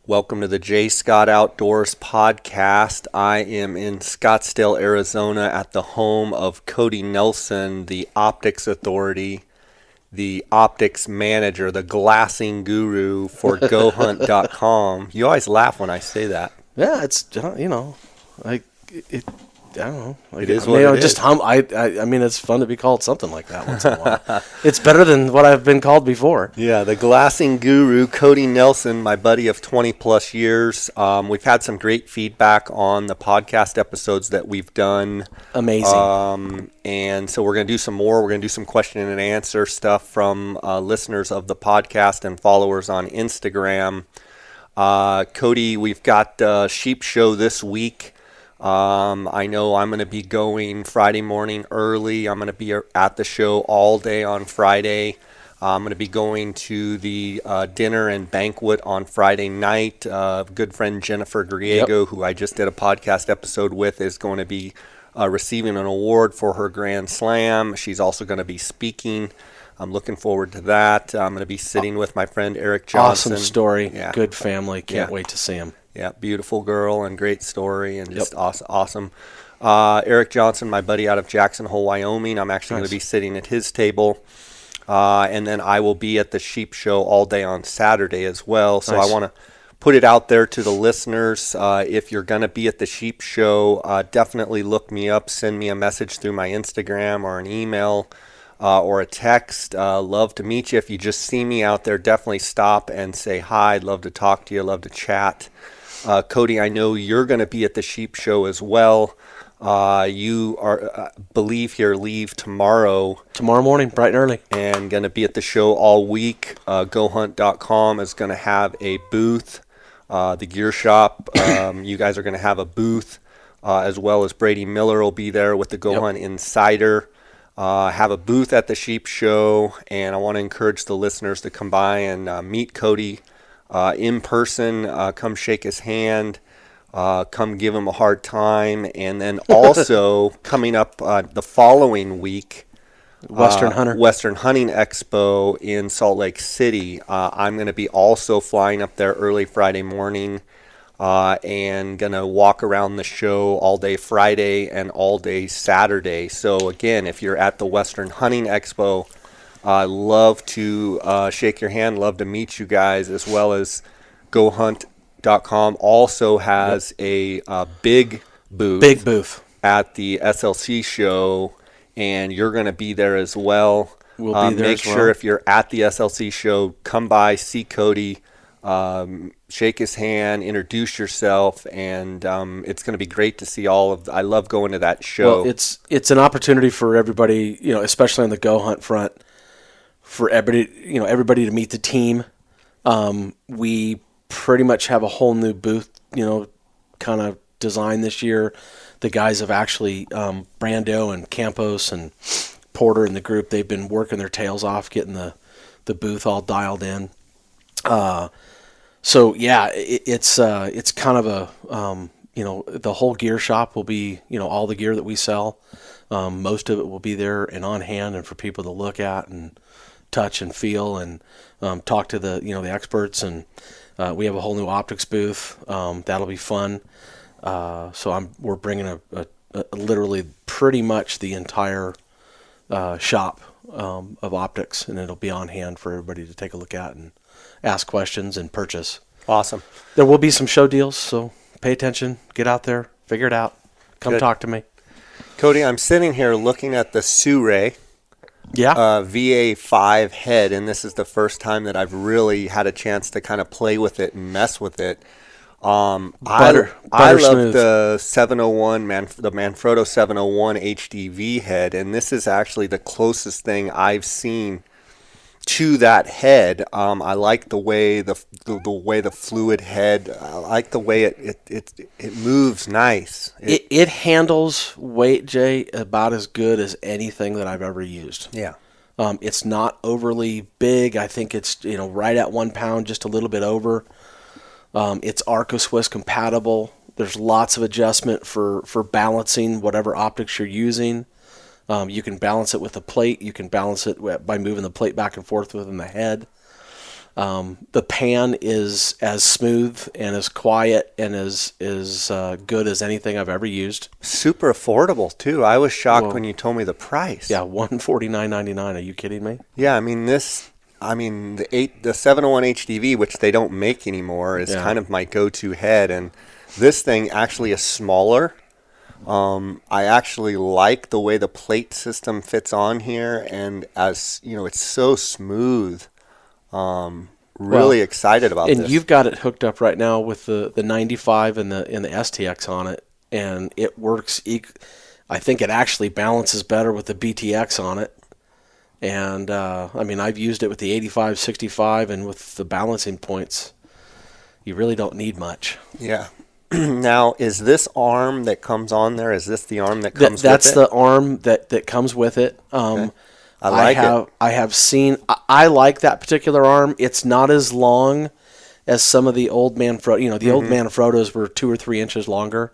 Welcome to the J. Scott Outdoors podcast. I am in Scottsdale, Arizona at the home of Cody Nelson, the optics authority, the optics manager, the glassing guru for GoHunt.com. You always laugh when I say that. Yeah, it's, like, I don't know. Like, It is what it is. I mean, it's fun to be called something like that once in a while. It's better than what I've been called before. Yeah, the glassing guru, Cody Nelson, my buddy of 20 plus years. We've had some great feedback on the podcast episodes that we've done. Amazing. And so we're going to do some more. We're going to do some question and answer stuff from listeners of the podcast and followers on Instagram. Cody, we've got Sheep Show this week. I know I'm going to be going Friday morning early. I'm going to be at the show all day on Friday. I'm going to be going to the dinner and banquet on Friday night. Good friend Jennifer Griego, who I just did a podcast episode with, is going to be receiving an award for her Grand Slam. She's also going to be speaking. I'm looking forward to that. I'm going to be sitting with my friend Eric Johnson. Awesome story. Yeah. Good family. Can't wait to see him. Yeah, beautiful girl and great story and just awesome. Eric Johnson, my buddy out of Jackson Hole, Wyoming. I'm actually going to be sitting at his table. And then I will be at the Sheep Show all day on Saturday as well. So I want to put it out there to the listeners. If you're going to be at the Sheep Show, definitely look me up. Send me a message through my Instagram or an email or a text. Love to meet you. If you just see me out there, definitely stop and say hi. I'd love to talk to you. Love to chat. Cody, I know you're going to be at the Sheep Show as well. You are, leave tomorrow. Tomorrow morning, bright and early. And going to be at the show all week. GoHunt.com is going to have a booth. The gear shop, you guys are going to have a booth, as well as Brady Miller will be there with the GoHunt Insider. Have a booth at the Sheep Show, and I want to encourage the listeners to come by and meet Cody in person. Come shake his hand, come give him a hard time, and then also coming up the following week, Western Hunting Expo in Salt Lake City. I'm going to be also flying up there early Friday morning and going to walk around the show all day Friday and all day Saturday. So again, if you're at the Western Hunting Expo, love to shake your hand, love to meet you guys, as well as GoHunt.com also has a big booth at the SLC show, and you're going to be there as well. We'll be there Make as well. sure if you're at the SLC show, come by, see Cody, shake his hand, introduce yourself, and it's going to be great to see I love going to that show. Well, it's an opportunity for everybody, especially on the Go Hunt front, for everybody to meet the team. We pretty much have a whole new booth, kind of design this year. The guys have actually, Brando and Campos and Porter and the group, they've been working their tails off getting the booth all dialed in. So yeah, it's kind of a, the whole gear shop will be, all the gear that we sell. Most of it will be there and on hand and for people to look at and touch and feel and talk to the experts. And we have a whole new optics booth. That'll be fun. So we're bringing a literally pretty much the entire shop of optics, and it'll be on hand for everybody to take a look at and ask questions and purchase. Awesome. There will be some show deals, so pay attention, get out there, figure it out, come talk to me. Cody, I'm sitting here looking at the Suray VA5 head, and this is the first time that I've really had a chance to kind of play with it and mess with it. I love smooth. the 701 the Manfrotto 701 HDV head, and this is actually the closest thing I've seen to that head. I like the way the way the fluid head. I like the way it moves nice. It handles weight, Jay, about as good as anything that I've ever used. Yeah. It's not overly big. I think it's right at 1 pound, just a little bit over. It's Arco-Swiss compatible. There's lots of adjustment for balancing whatever optics you're using. You can balance it with a plate. You can balance it by moving the plate back and forth within the head. The pan is as smooth and as quiet and as good as anything I've ever used. Super affordable too. I was shocked when you told me the price. Yeah, $149.99. Are you kidding me? Yeah, the 701 HDV, which they don't make anymore, is kind of my go-to head, and this thing actually is smaller. I actually like the way the plate system fits on here, and as you know, it's so smooth. Really excited about this. And you've got it hooked up right now with the 95 and the STX on it, and it works. I think it actually balances better with the BTX on it. And I've used it with the 85, 65, and with the balancing points, you really don't need much. Yeah. Now, is this arm that comes on there? Is this the arm that comes with it? That's the arm that comes with it. Okay. I like it. I have seen. I like that particular arm. It's not as long as some of the old Manfrotto. You know, the old Manfrottos were 2 or 3 inches longer.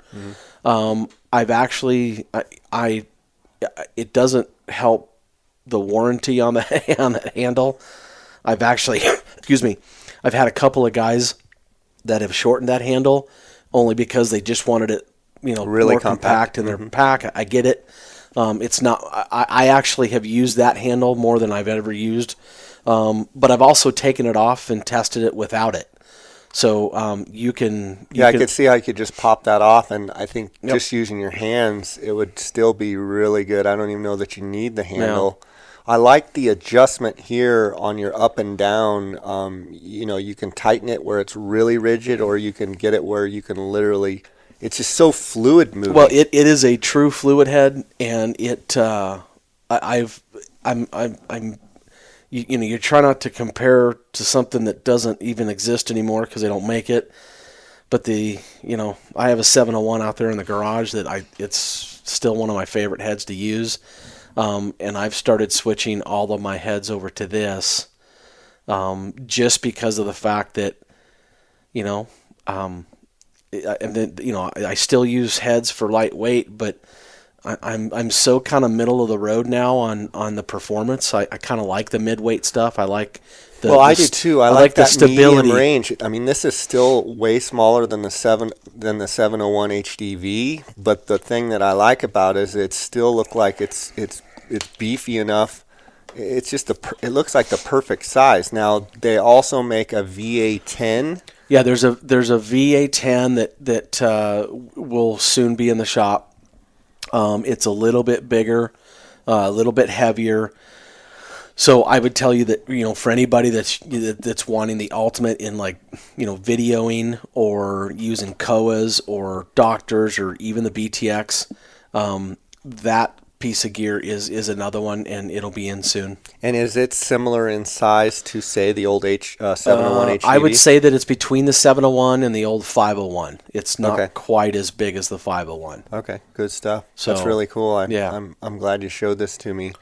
I've actually. It doesn't help the warranty on the on that handle. I've actually. Excuse me. I've had a couple of guys that have shortened that handle only because they just wanted it, really more compact in their pack. I get it. It's not. I actually have used that handle more than I've ever used, but I've also taken it off and tested it without it. So you can. I could see how you could just pop that off, and I think just using your hands, it would still be really good. I don't even know that you need the handle. No. I like the adjustment here on your up and down. You can tighten it where it's really rigid, or you can get it where you can literally. It's just so fluid moving. Well, it is a true fluid head, and it. You try not to compare to something that doesn't even exist anymore because they don't make it. But I have a 701 out there in the garage that it's still one of my favorite heads to use. And I've started switching all of my heads over to this, just because of the fact that, I still use heads for lightweight, but I'm so kind of middle of the road now on the performance. I kind of like the mid-weight stuff. I like I do too. I like the that stability. Medium range. I mean, this is still way smaller than the 701 HDV, but the thing that I like about it is it still looks like it's beefy enough. It's just it looks like the perfect size. Now they also make a VA10. Yeah, there's a VA10 that will soon be in the shop. It's a little bit bigger, a little bit heavier. So I would tell you that for anybody that's wanting the ultimate in videoing or using COAs or Doctors or even the BTX, that piece of gear is another one, and it'll be in soon. And is it similar in size to, say, the old 701 HDV? I would say that it's between the 701 and the old 501. It's not quite as big as the 501. Okay, good stuff. So, that's really cool. I'm glad you showed this to me.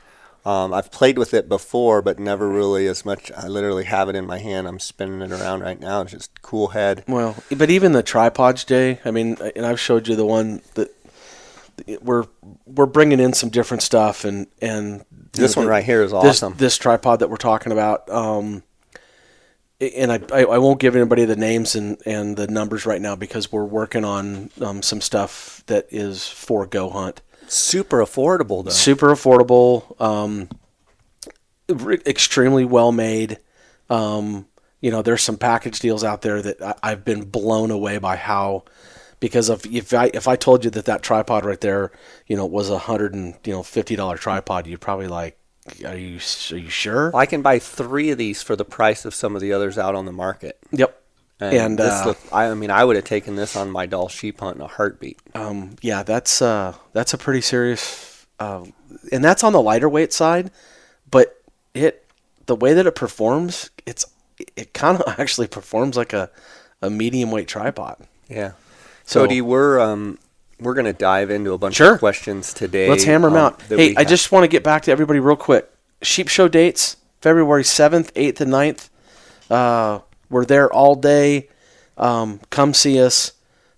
I've played with it before, but never really as much. I literally have it in my hand. I'm spinning it around right now. It's just a cool head. Well, but even the tripods, Jay, and I've showed you the one that we're bringing in some different stuff, and this one right here is awesome. This tripod that we're talking about, and I won't give anybody the names and the numbers right now because we're working on some stuff that is for Go Hunt. Super affordable, though. Super affordable, extremely well made. There's some package deals out there that I've been blown away by how. Because if I told you that tripod right there, was $150 tripod, you'd probably like, are you sure? I can buy 3 of these for the price of some of the others out on the market. Yep. And I would have taken this on my Dall sheep hunt in a heartbeat. Yeah, that's a pretty serious, and that's on the lighter weight side, but the way that it performs, it kind of actually performs like a medium weight tripod. Yeah. So, Cody, we're going to dive into a bunch of questions today. Let's hammer them out. Hey, I just want to get back to everybody real quick. Sheep Show dates, February 7th, 8th, and 9th. We're there all day. Come see us.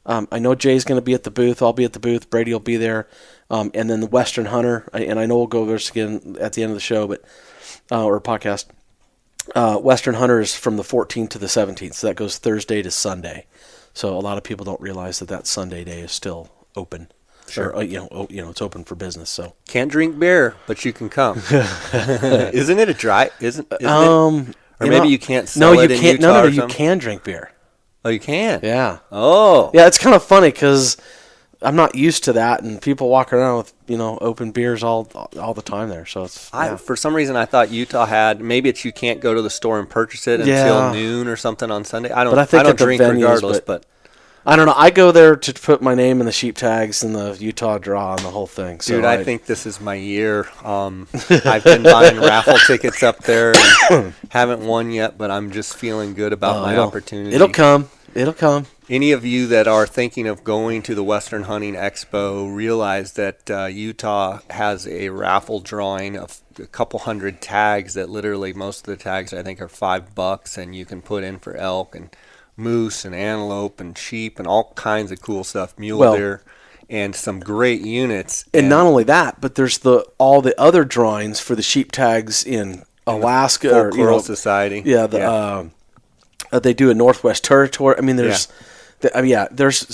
I know Jay's going to be at the booth. I'll be at the booth. Brady will be there. And then the Western Hunter. And I know we'll go over this again at the end of the show, or podcast. Western Hunter is from the 14th to the 17th, so that goes Thursday to Sunday. So a lot of people don't realize that Sunday day is still open. Sure. Or, it's open for business. So Can't drink beer, but you can come. Isn't it a dry? Isn't it? Or maybe you can't sell it in Utah No, or you something? can drink beer. Oh, you can? Yeah. Oh. Yeah, it's kind of funny because I'm not used to that, and people walk around with open beers all the time there. So it's For some reason I thought Utah had, maybe it's you can't go to the store and purchase it until noon or something on Sunday. I don't drink regardless, but I don't know. I go there to put my name in the sheep tags and the Utah draw and the whole thing. So dude, I think this is my year. I've been buying raffle tickets up there and haven't won yet, but I'm just feeling good about my opportunity. It'll come. Any of you that are thinking of going to the Western Hunting Expo, realize that Utah has a raffle drawing of a couple hundred tags that literally most of the tags I think are $5, and you can put in for elk and moose and antelope and sheep and all kinds of cool stuff, mule deer, and some great units. And not only that, but there's all the other drawings for the sheep tags in Alaska or Society. Yeah, they do a Northwest Territory. I mean, there's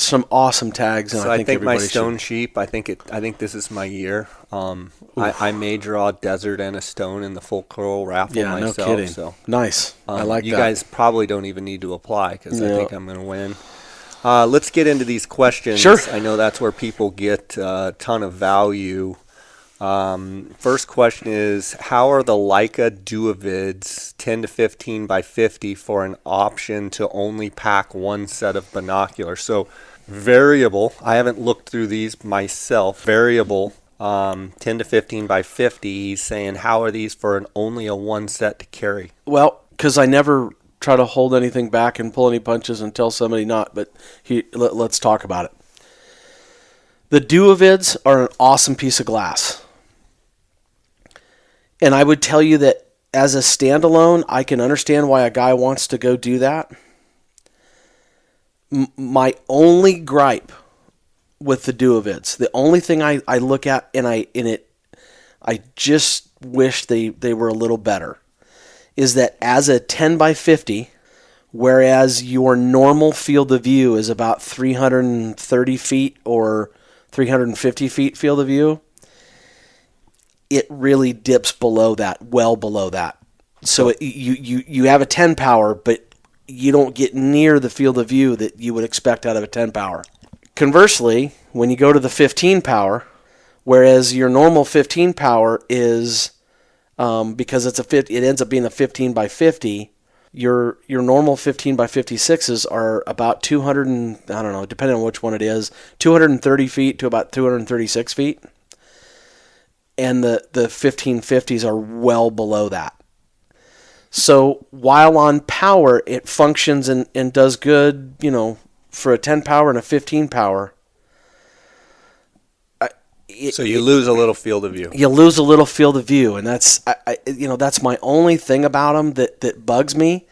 some awesome tags. And so I think my stone sheep. I think this is my year. I may draw a desert and a stone in the full curl raffle myself. No kidding. So nice. I like that. You guys probably don't even need to apply because I think I'm going to win. Let's get into these questions. Sure. I know that's where people get a ton of value. First question is, how are the Leica Duovids 10 to 15 by 50 for an option to only pack one set of binoculars? So variable. I haven't looked through these myself. Variable. 10 to 15 by 50. He's saying, how are these for only a one set to carry? Well, because I never try to hold anything back and pull any punches and tell somebody not. But let's talk about it. The Duovids are an awesome piece of glass. And I would tell you that as a standalone, I can understand why a guy wants to go do that. My only gripe with the Duovids, the only thing I look at I just wish they were a little better, is that as a 10 by 50, whereas your normal field of view is about 330 feet or 350 feet field of view, it really dips below that, well below that. So you have a 10 power, but you don't get near the field of view that you would expect out of a 10 power. Conversely, when you go to the 15 power, whereas your normal 15 power is, because it ends up being a 15 by 50, your normal 15 by 56s are about 200 and, I don't know, depending on which one it is, 230 feet to about 236 feet. And the 1550s are well below that. So while on power, it functions and does good, for a 10 power and a 15 power. So you lose a little field of view. You lose a little field of view, and that's that's my only thing about them that bugs me.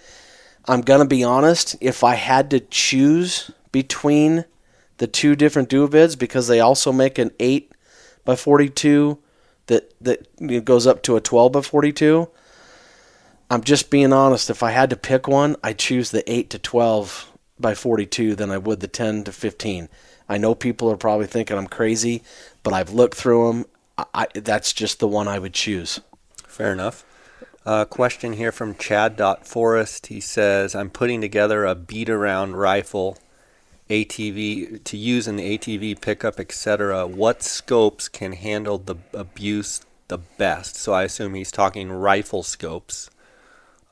I'm gonna be honest. If I had to choose between the two different Duovids, because they also make an 8 by 42 that goes up to a 12 by 42. I'm just being honest. If I had to pick one, I'd choose the 8 to 12 by 42 than I would the 10 to 15. I know people are probably thinking I'm crazy, but I've looked through them. That's just the one I would choose. Fair enough. Question here from Chad.Forrest. He says, I'm putting together a beat-around rifle ATV to use in the ATV pickup, etc. What scopes can handle the abuse the best? So I assume he's talking rifle scopes.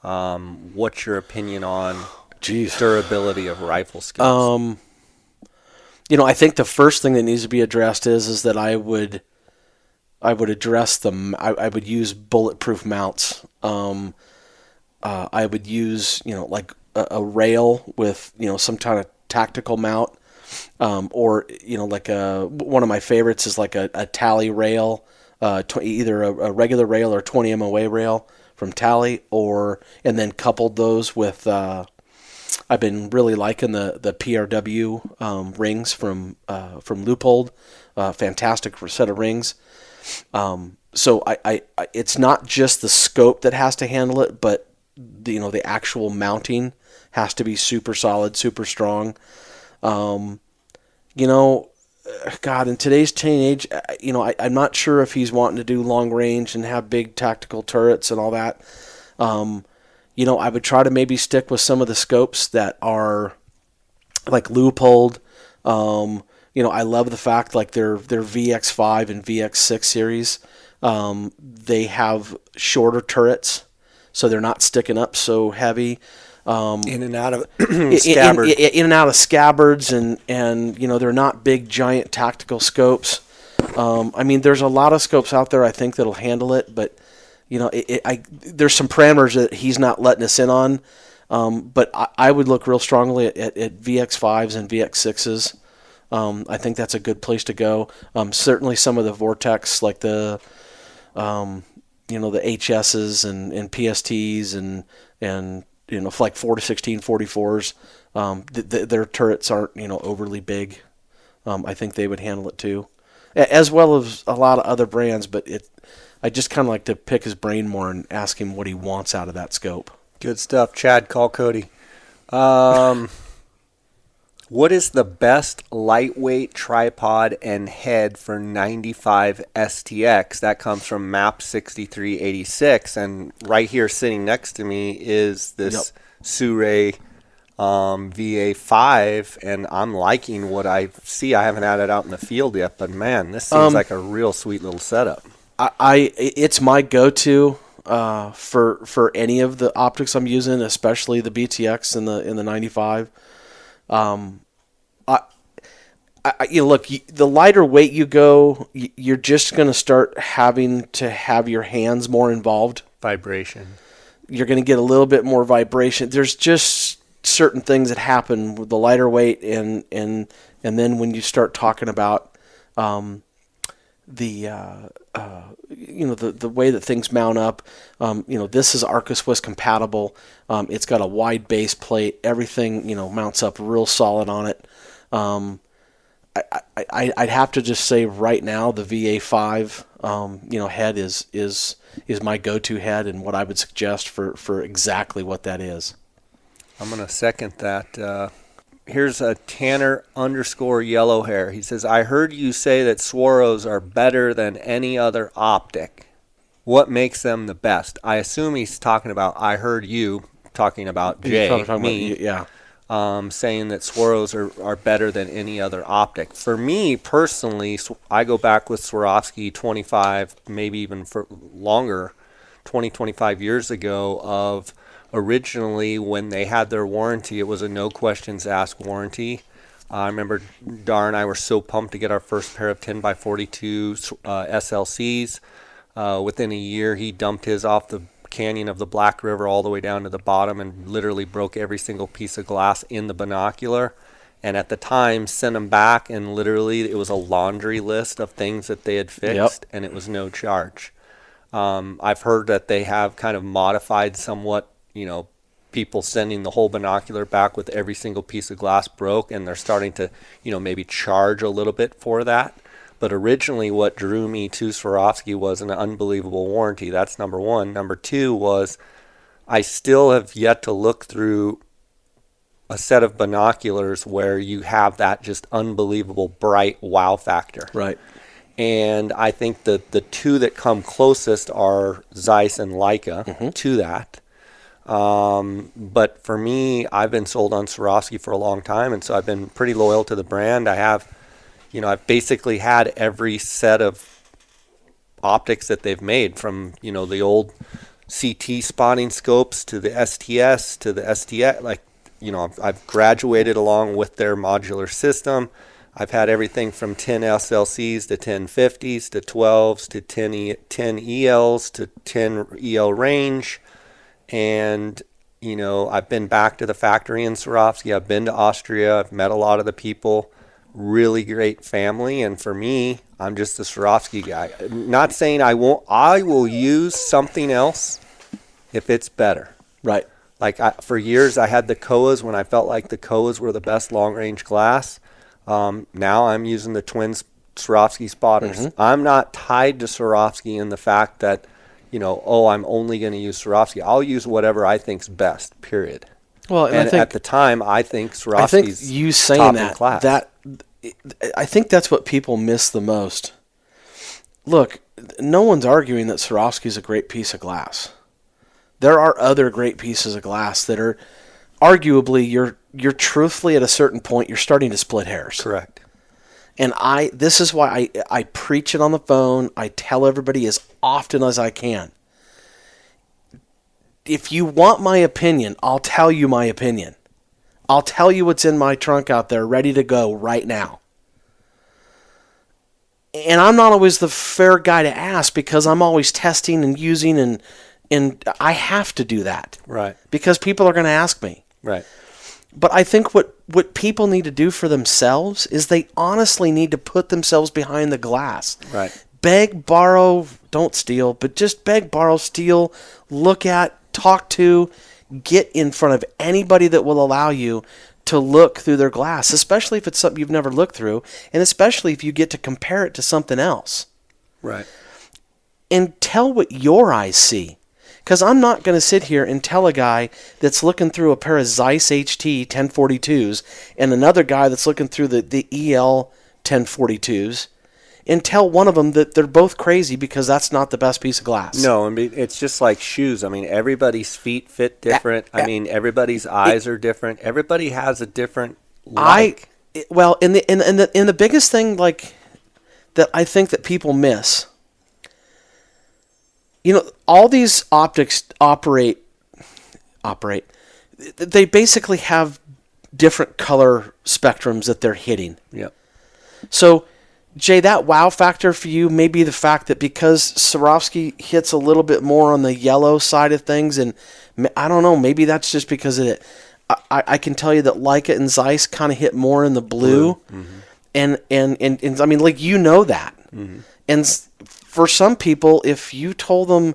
What's your opinion on durability of rifle scopes? I think the first thing that needs to be addressed is that I would address them. I would use bulletproof mounts. I would use like a rail with some kind of tactical mount, or like one of my favorites is like a Tally rail, either a regular rail or 20 MOA rail from Tally, and then coupled those with I've been really liking the PRW rings from Leupold, fantastic set of rings. So I it's not just the scope that has to handle it, but the actual mounting has to be super solid, super strong. God, in today's teenage, I'm not sure if he's wanting to do long range and have big tactical turrets and all that. I would try to maybe stick with some of the scopes that are like Leupold. I love the fact like their VX5 and VX6 series. They have shorter turrets, so they're not sticking up so heavy. In and out of scabbard. In and out of scabbards, and they're not big giant tactical scopes. There's a lot of scopes out there I think that'll handle it, but there's some parameters that he's not letting us in on. But I would look real strongly at VX5s and VX6s. I think that's a good place to go. Certainly some of the Vortex, like the HSs and PSTs and like 4 to 16 44s, their turrets aren't overly big. I think they would handle it too, as well as a lot of other brands. But I just kind of like to pick his brain more and ask him what he wants out of that scope. Good stuff, Chad. Call Cody. What is the best lightweight tripod and head for 95 STX? That comes from Map 6386, and right here sitting next to me is this Sure VA5, and I'm liking what I see. I haven't had it out in the field yet, but man, this seems like a real sweet little setup. It's my go-to for any of the optics I'm using, especially the BTX in the 95. Look, the lighter weight you go, you're just going to start having to have your hands more involved. Vibration. You're going to get a little bit more vibration. There's just certain things that happen with the lighter weight, and then when you start talking about the way that things mount up. This is Arca Swiss compatible. It's got a wide base plate. Everything mounts up real solid on it. I'd have to just say right now the VA5 head is my go-to head and what I would suggest for exactly what that is. I'm going to second that. Here's a Tanner_yellow hair. He says, I heard you say that Swaros are better than any other optic. What makes them the best? I assume he's talking about, I heard you talking about Jay, me, saying that Swaros are better than any other optic. For me personally, I go back with Swarovski 25, maybe even for longer, 20, 25 years ago of originally when they had their warranty. It was a no questions asked warranty. I remember Dar and I were so pumped to get our first pair of 10x42 SLCs. Within a year, he dumped his off the canyon of the Black River all the way down to the bottom and literally broke every single piece of glass in the binocular. And at the time, sent them back, and literally it was a laundry list of things that they had fixed, and it was no charge. I've heard that they have kind of modified somewhat, people sending the whole binocular back with every single piece of glass broke, and they're starting to, maybe charge a little bit for that. But originally what drew me to Swarovski was an unbelievable warranty. That's number one. Number two was I still have yet to look through a set of binoculars where you have that just unbelievable bright wow factor. Right. And I think that the two that come closest are Zeiss and Leica to that. But for me, I've been sold on Swarovski for a long time, and so I've been pretty loyal to the brand. I have, I've basically had every set of optics that they've made, from, the old CT spotting scopes to the STS to the STX. I've graduated along with their modular system. I've had everything from 10 SLCs to 1050s to 12s to 10 ELs to 10 EL range. And, I've been back to the factory in Swarovski. I've been to Austria. I've met a lot of the people. Really great family. And for me, I'm just a Swarovski guy. Not saying I won't. I will use something else if it's better. Right. For years, I had the Koas when I felt like the Koas were the best long-range glass. Now I'm using the twin Swarovski spotters. I'm not tied to Swarovski in the fact that, I'm only going to use Swarovski. I'll use whatever I think's best, period. Well, and I think at the time, I think Swarovski's I think you saying top that, in class. I think that's what people miss the most. Look, no one's arguing that Swarovski's a great piece of glass. There are other great pieces of glass that are arguably you're truthfully at a certain point you're starting to split hairs. Correct. And this is why I preach it on the phone. I tell everybody as often as I can. If you want my opinion, I'll tell you my opinion. I'll tell you what's in my trunk out there ready to go right now. And I'm not always the fair guy to ask because I'm always testing and using and I have to do that. Right. Because people are going to ask me. Right. But I think what people need to do for themselves is they honestly need to put themselves behind the glass. Right. Beg, borrow, don't steal, but just beg, borrow, steal, look at, talk to, get in front of anybody that will allow you to look through their glass, especially if it's something you've never looked through, and especially if you get to compare it to something else. Right. And tell what your eyes see. Because I'm not going to sit here and tell a guy that's looking through a pair of Zeiss HT 1042s and another guy that's looking through the EL 1042s and tell one of them that they're both crazy because that's not the best piece of glass. No, I mean, it's just like shoes. I mean, everybody's feet fit different. I mean, everybody's eyes are different. Everybody has a different like. And the biggest thing like that I think that people miss, all these optics operate. They basically have different color spectrums that they're hitting. Yep. So, Jay, that wow factor for you may be the fact that because Swarovski hits a little bit more on the yellow side of things, and I don't know, maybe that's just because of it. I can tell you that Leica and Zeiss kind of hit more in the blue. Mm-hmm. And I mean, like, that. Mm-hmm. And for some people, if you told them,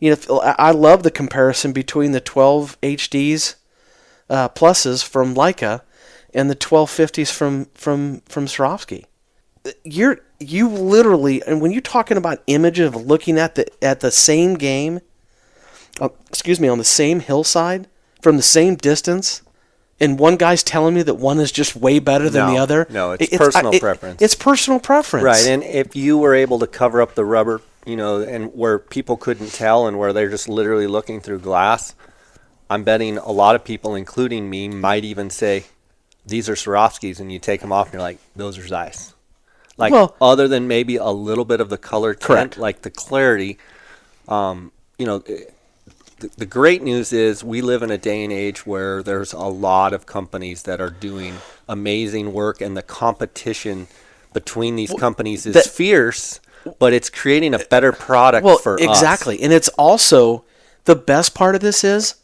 I love the comparison between the 12 HDs pluses from Leica and the 1250s from Swarovski. You literally, and when you're talking about image of looking at the same game, on the same hillside from the same distance, and one guy's telling me that one is just way better than the other. No, it's personal preference. It's personal preference. Right, and if you were able to cover up the rubber, and where people couldn't tell and where they're just literally looking through glass, I'm betting a lot of people, including me, might even say, these are Swarovskis, and you take them off and you're like, those are Zeiss. Like, other than maybe a little bit of the color tint, correct. Like the clarity, the great news is we live in a day and age where there's a lot of companies that are doing amazing work, and the competition between these companies is fierce, but it's creating a better product for us. Exactly. And it's also, the best part of this is,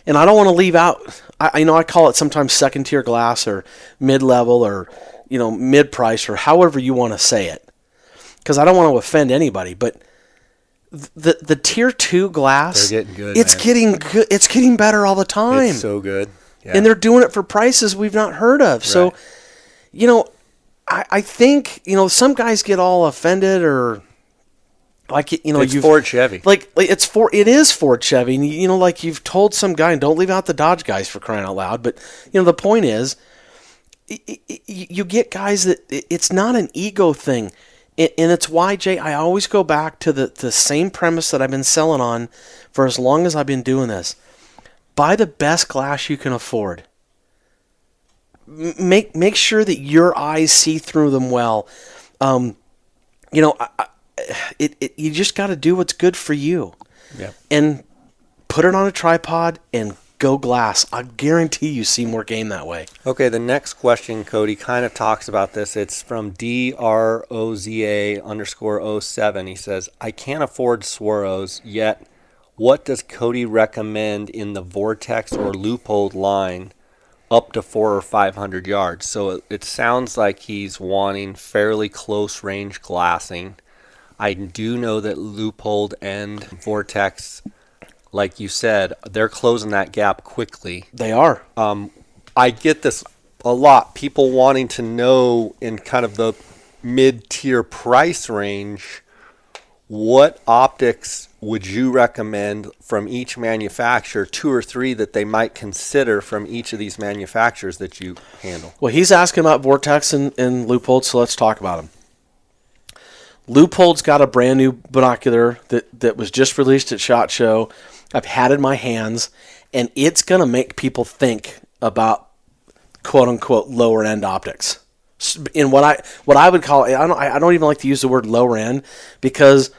and I don't want to leave out, I call it sometimes second-tier glass or mid-level or mid-price or however you want to say it, because I don't want to offend anybody, but the tier 2 glass, they're getting good. It's getting good. It's getting better all the time. It's so good. Yeah. And they're doing it for prices we've not heard of. Right. So, I think, some guys get all offended or like, it's Ford Chevy. It is Ford Chevy. And, like you've told some guy, and don't leave out the Dodge guys for crying out loud. But, the point is, you get guys that it's not an ego thing. And it's why, Jay, I always go back to the same premise that I've been selling on for as long as I've been doing this. Buy the best glass you can afford. Make sure that your eyes see through them well. You just got to do what's good for you. Yeah. And put it on a tripod and go glass. I guarantee you see more game that way. Okay, the next question, Cody, kind of talks about this. It's from DROZA_07. He says, I can't afford Swaros, yet what does Cody recommend in the Vortex or Leupold line up to 400 or 500 yards? So it sounds like he's wanting fairly close range glassing. I do know that Leupold and Vortex, like you said, they're closing that gap quickly. They are. I get this a lot. People wanting to know in kind of the mid-tier price range, what optics would you recommend from each manufacturer 2 or 3 that they might consider from each of these manufacturers that you handle? Well, he's asking about Vortex and Leupold, so let's talk about them. Leupold's got a brand new binocular that was just released at SHOT Show. I've had it in my hands, and it's going to make people think about quote-unquote lower-end optics. In what I would call, I don't even like to use the word lower end, because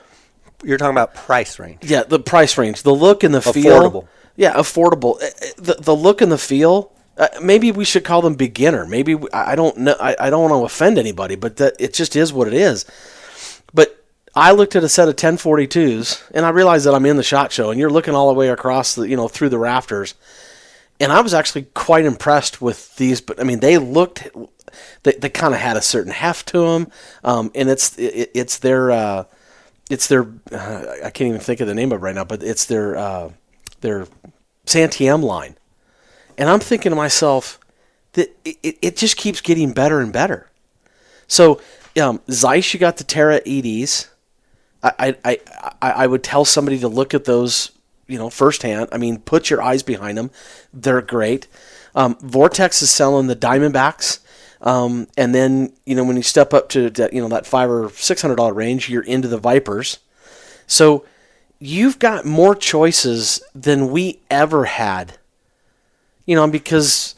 you're talking about price range. Yeah, the price range, the look and the feel. Affordable. Yeah, affordable. The look and the feel. Maybe we should call them beginner. Maybe I don't know. I don't want to offend anybody, but it just is what it is. But I looked at a set of 1042s, and I realized that I'm in the SHOT Show, and you're looking all the way across the through the rafters, and I was actually quite impressed with these. But I mean, they looked. They kind of had a certain heft to them, and it's their I can't even think of the name of it right now, but it's their Santiam line. And I'm thinking to myself that it just keeps getting better and better. So Zeiss, you got the Terra EDs. I would tell somebody to look at those, firsthand. I mean, put your eyes behind them. They're great. Vortex is selling the Diamondbacks. And then, when you step up to that, that $500 or $600 range, you're into the Vipers. So you've got more choices than we ever had, because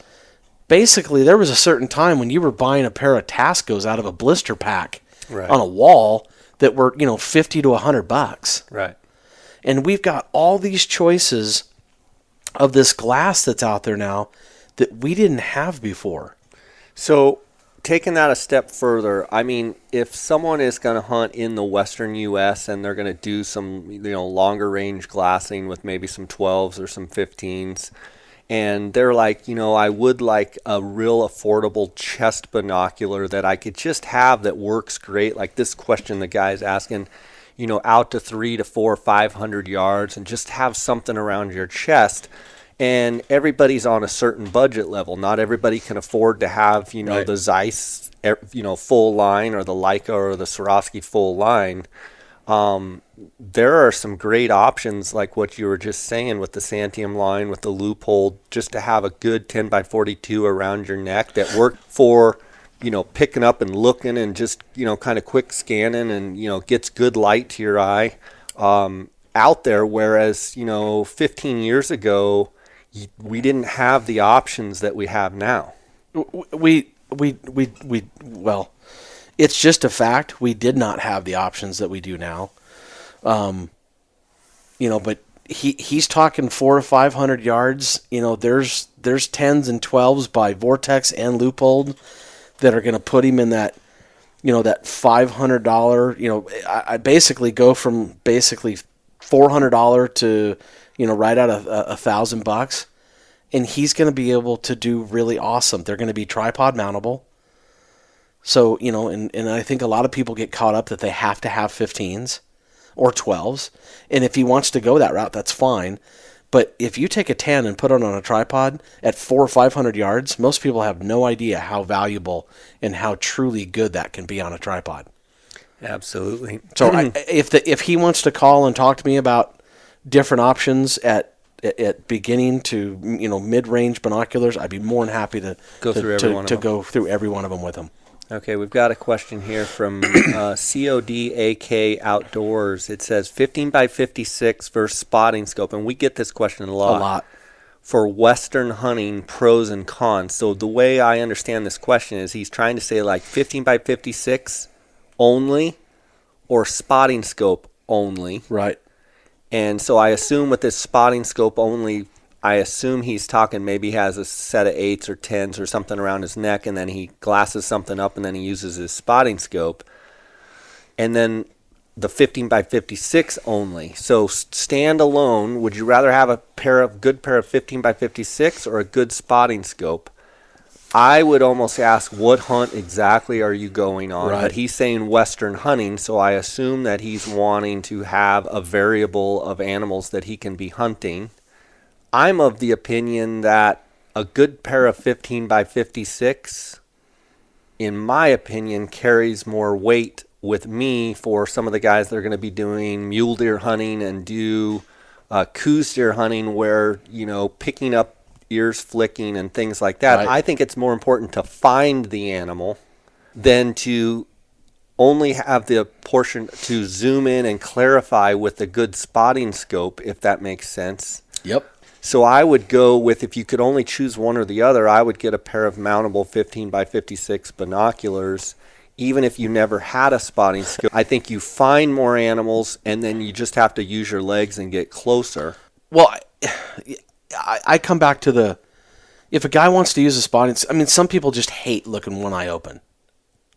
basically there was a certain time when you were buying a pair of Tascos out of a blister pack on a wall that were, $50 to $100. Right. And we've got all these choices of this glass that's out there now that we didn't have before. So, taking that a step further, I mean, if someone is going to hunt in the western U.S. and they're going to do some, longer range glassing with maybe some 12s or some 15s, and they're like, I would like a real affordable chest binocular that I could just have that works great, like this question the guy's asking, out to 300 to 400, 500 yards, and just have something around your chest. And everybody's on a certain budget level. Not everybody can afford to have, the Zeiss, full line, or the Leica or the Swarovski full line. There are some great options like what you were just saying with the Santiam line, with the Leupold, just to have a good 10x42 around your neck that work for, picking up and looking and just, kind of quick scanning and, gets good light to your eye out there. Whereas, 15 years ago, we didn't have the options that we have now. Well, it's just a fact. We did not have the options that we do now. But he's talking 400 to 500 yards. There's 10s and 12s by Vortex and Leupold that are going to put him in that, that $500. I basically go from basically $400 to, right out of $1,000, and he's going to be able to do really awesome. They're going to be tripod mountable. So, and I think a lot of people get caught up that they have to have 15s or 12s. And if he wants to go that route, that's fine. But if you take a 10 and put it on a tripod at 400 or 500 yards, most people have no idea how valuable and how truly good that can be on a tripod. Absolutely. So if he wants to call and talk to me about different options at beginning to mid-range binoculars, I'd be more than happy to go through every one of them with him. Okay, we've got a question here from CODAK Outdoors. It says 15x56 versus spotting scope, and we get this question a lot. For Western hunting, pros and cons. So the way I understand this question is he's trying to say like 15x56 only or spotting scope only. Right. And so I assume with this spotting scope only, I assume he's talking maybe he has a set of 8s or 10s or something around his neck, and then he glasses something up, and then he uses his spotting scope. And then the 15x56 only. So standalone, would you rather have a good pair of 15x56 or a good spotting scope? I would almost ask, what hunt exactly are you going on? Right. But he's saying Western hunting, so I assume that he's wanting to have a variable of animals that he can be hunting. I'm of the opinion that a good pair of 15x56, in my opinion, carries more weight with me for some of the guys that are going to be doing mule deer hunting and do coos deer hunting where, picking up ears flicking and things like that. Right. I think it's more important to find the animal than to only have the portion to zoom in and clarify with a good spotting scope, if that makes sense. Yep. So I would go with, if you could only choose one or the other, I would get a pair of mountable 15 by 56 binoculars, even if you never had a spotting scope. I think you find more animals, and then you just have to use your legs and get closer. Well, I come back to if a guy wants to use a spotting, some people just hate looking one eye open.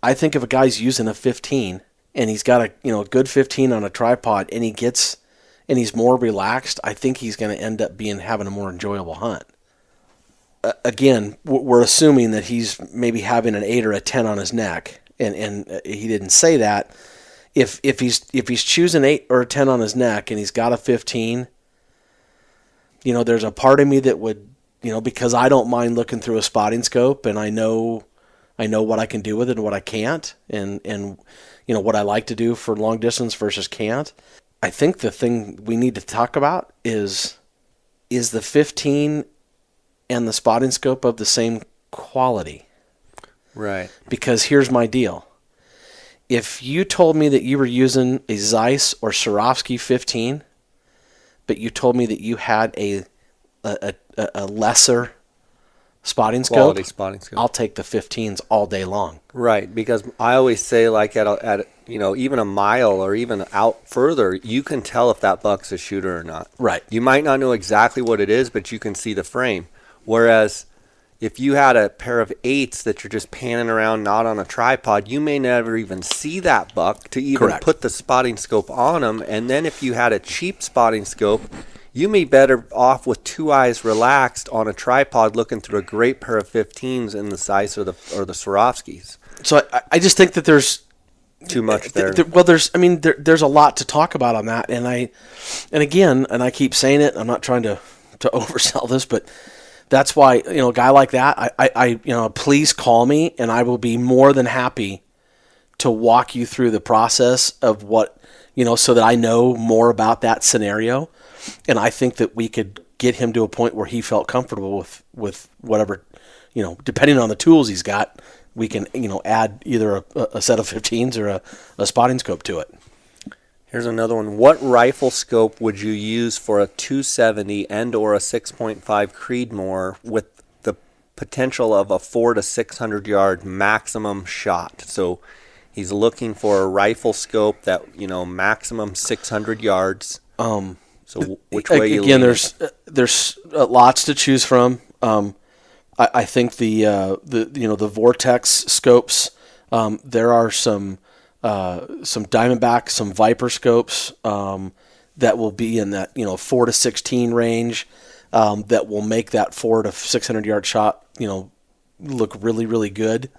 I think if a guy's using a 15 and he's got a good 15 on a tripod and he's more relaxed, I think he's going to end up having a more enjoyable hunt. Again, we're assuming that he's maybe having an 8 or a 10 on his neck, and he didn't say that. If he's choosing 8 or a 10 on his neck and he's got a 15, there's a part of me that would, because I don't mind looking through a spotting scope, and I know what I can do with it and what I can't, and what I like to do for long distance versus can't. I think the thing we need to talk about is the 15 and the spotting scope of the same quality. Right. Because here's my deal. If you told me that you were using a Zeiss or Swarovski 15, but you told me that you had a lesser spotting scope, quality spotting scope, I'll take the 15s all day long. Right, because I always say, like at even a mile or even out further, you can tell if that buck's a shooter or not. Right. You might not know exactly what it is, but you can see the frame. Whereas if you had a pair of 8s that you're just panning around, not on a tripod, you may never even see that buck to even Correct. put the spotting scope on them. And then if you had a cheap spotting scope, you may be better off with 2 eyes relaxed on a tripod looking through a great pair of 15s in the Zeiss or the Swarovskis. So I just think that there's too much there. There's a lot to talk about on that, and I keep saying it. I'm not trying to oversell this, but that's why, a guy like that, I please call me, and I will be more than happy to walk you through the process of what, so that I know more about that scenario. And I think that we could get him to a point where he felt comfortable with whatever, depending on the tools he's got, we can, add either a set of 15s or a spotting scope to it. Here's another one. What rifle scope would you use for a 270 and or a 6.5 Creedmoor with the potential of a 400 to 600 yard maximum shot? So he's looking for a rifle scope that, maximum 600 yards. So which way you again? lean? There's lots to choose from. I think the Vortex scopes. There are some Diamondback, some Viper scopes that will be in that 4 to 16 range. That will make that 400 to 600 yard shot look really, really good.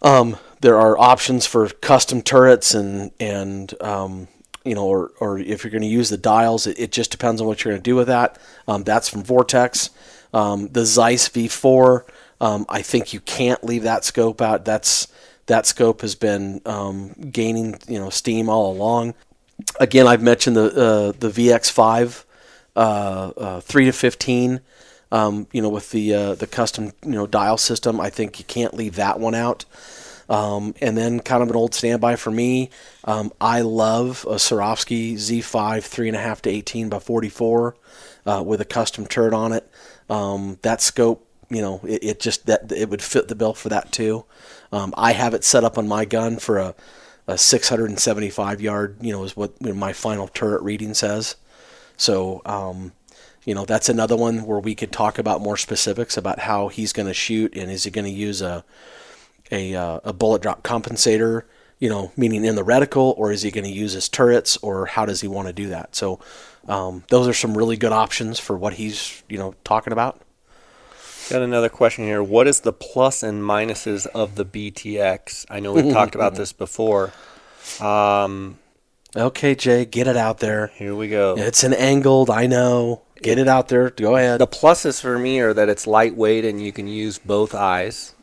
There are options for custom turrets and or if you're going to use the dials, it just depends on what you're going to do with that. That's from Vortex. The Zeiss V4, I think you can't leave that scope out. That scope has been gaining steam all along. Again, I've mentioned the VX5 3 to 15. With the custom dial system, I think you can't leave that one out. And then kind of an old standby for me. I love a Swarovski Z5 3.5 to 18 by 44 with a custom turret on it. That scope, it would fit the bill for that too. I have it set up on my gun for a 675 yard. Is what my final turret reading says. So that's another one where we could talk about more specifics about how he's going to shoot, and is he going to use a bullet drop compensator, meaning in the reticle, or is he going to use his turrets, or how does he want to do that? So those are some really good options for what he's talking about. Got another question here. What is the plus and minuses of the BTX? I know we've talked about this before. Okay, Jay, get it out there. Here we go. It's an angled, I know. Get it out there. Go ahead. The pluses for me are that it's lightweight and you can use both eyes.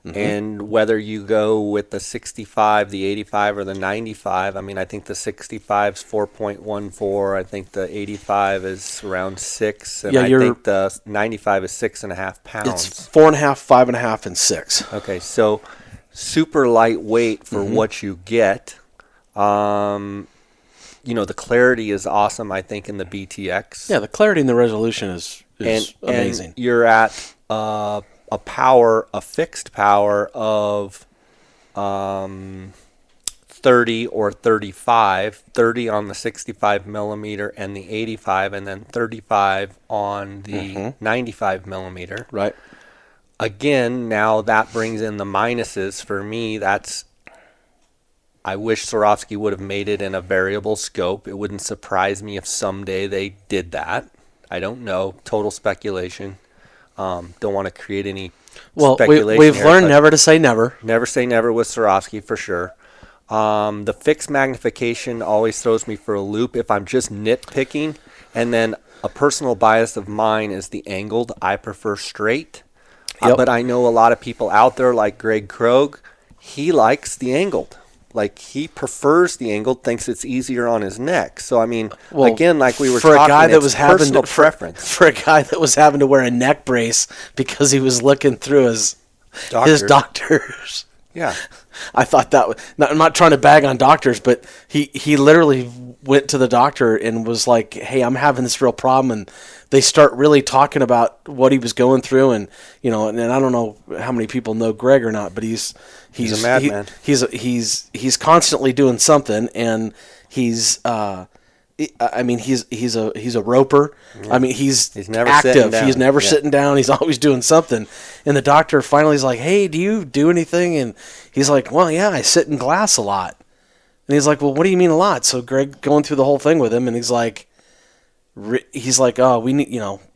And whether you go with the 65, the 85, or the 95, I mean, I think the 65 is 4.14. I think the 85 is around 6. And I think the 95 is 6.5 pounds. It's 4.5, 5.5, and 6. Okay, so super lightweight for what you get. The clarity is awesome, I think, in the BTX. Yeah, the clarity and the resolution is amazing. And you're at a fixed power of 30 or 35, 30 on the 65 millimeter and the 85, and then 35 on the 95 millimeter. Right. Again, now that brings in the minuses. For me, I wish Swarovski would have made it in a variable scope. It wouldn't surprise me if someday they did that. I don't know. Total speculation. Don't want to create any speculation. We've learned never to say never. Never say never with Swarovski for sure. The fixed magnification always throws me for a loop if I'm just nitpicking. And then a personal bias of mine is the angled. I prefer straight. But I know a lot of people out there like Greg Krogh. He likes the angled. Like, he prefers the angled, thinks it's easier on his neck. So, I mean, again, like we were talking, it's personal preference. For a guy that was having to wear a neck brace because he was looking through his doctors. Yeah. I thought that I'm not trying to bag on doctors, but he literally went to the doctor and was like, "Hey, I'm having this real problem," and they start really talking about what he was going through, and and I don't know how many people know Greg or not, but he's a madman. He's constantly doing something, and he's a roper. Yeah. I mean, he's never active. He's never sitting down. He's always doing something. And the doctor finally is like, "Hey, do you do anything?" And he's like, "Well, yeah, I sit in glass a lot." And he's like, "Well, what do you mean a lot?" So Greg going through the whole thing with him, and he's like, "Oh, we need,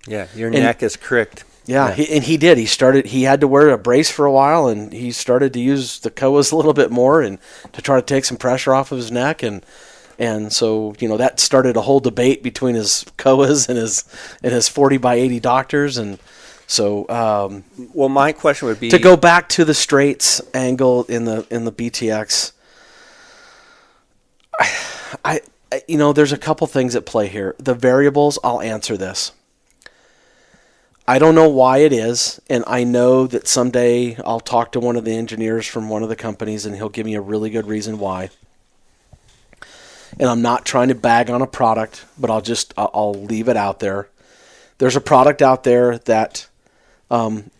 Yeah, your neck is cricked. Yeah, he did. He had to wear a brace for a while, and he started to use the koas a little bit more and to try to take some pressure off of his neck, and so that started a whole debate between his koas and his 40 by 80 doctors, and so well, my question would be to go back to the straights angle in the BTX. I there's a couple things at play here. The variables, I'll answer this. I don't know why it is, and I know that someday I'll talk to one of the engineers from one of the companies, and he'll give me a really good reason why. And I'm not trying to bag on a product, but I'll leave it out there. There's a product out there that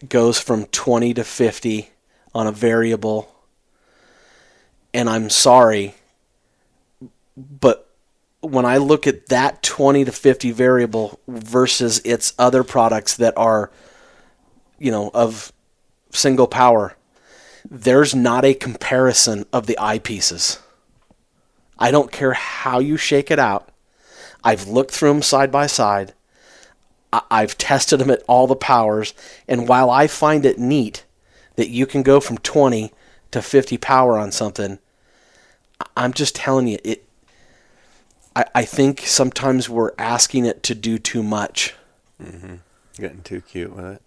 goes from 20 to 50 on a variable, and I'm sorry, but when I look at that 20 to 50 variable versus its other products that are, of single power, there's not a comparison of the eyepieces. I don't care how you shake it out. I've looked through them side by side. I've tested them at all the powers. And while I find it neat that you can go from 20 to 50 power on something, I'm just telling you, I think sometimes we're asking it to do too much. Mm-hmm. Getting too cute with it.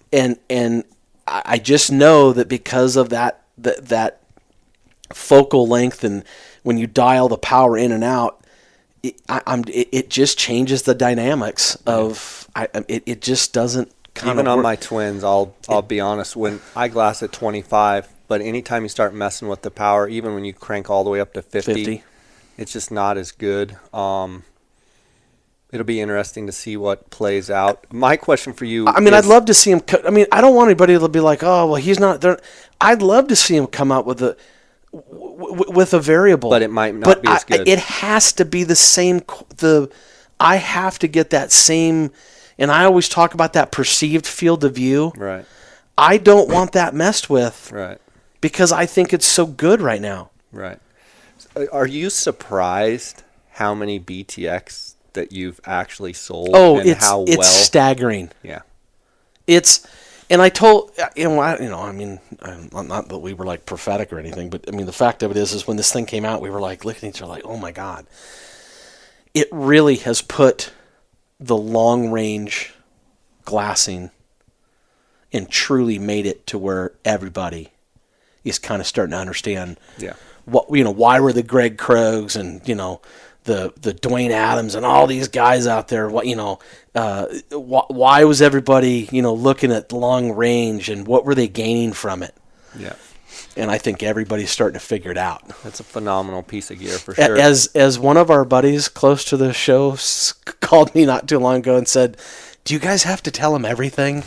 And I just know that because of that focal length, and when you dial the power in and out, it just changes the dynamics of it just doesn't kind even of on work. my twins. I'll be honest, when I glass at 25, but anytime you start messing with the power, even when you crank all the way up to 50. It's just not as good. It'll be interesting to see what plays out. My question for you I'd love to see him I don't want anybody to be like, "Oh, well, he's not there." I'd love to see him come out with a variable. But it might not be as good. It has to be the same. I have to get that same, and I always talk about that perceived field of view. Right. I don't want that messed with. Right. Because I think it's so good right now. Right. Are you surprised how many BTX that you've actually sold? Oh, and it's staggering. Yeah. And I told, not that we were like prophetic or anything, but I mean, the fact of it is when this thing came out, we were like looking at each other like, oh my God. It really has put the long range glassing and truly made it to where everybody he's kind of starting to understand. Yeah. Why were the Greg Krogs and the Dwayne Adams and all these guys out there? Why was everybody looking at long range, and what were they gaining from it? Yeah. And I think everybody's starting to figure it out. That's a phenomenal piece of gear for sure. As one of our buddies close to the show called me not too long ago and said, "Do you guys have to tell him everything?"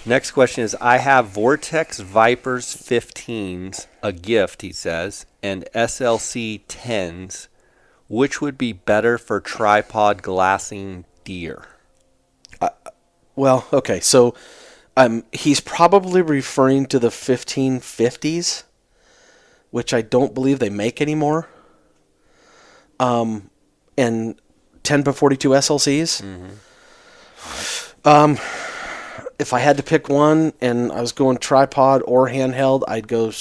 Next question is, I have Vortex Vipers 15s, a gift, he says, and SLC 10s. Which would be better for tripod glassing deer? Well, okay, so he's probably referring to the 1550s, which I don't believe they make anymore, and 10x42 SLCs. Mm-hmm. If I had to pick one and I was going tripod or handheld, I'd go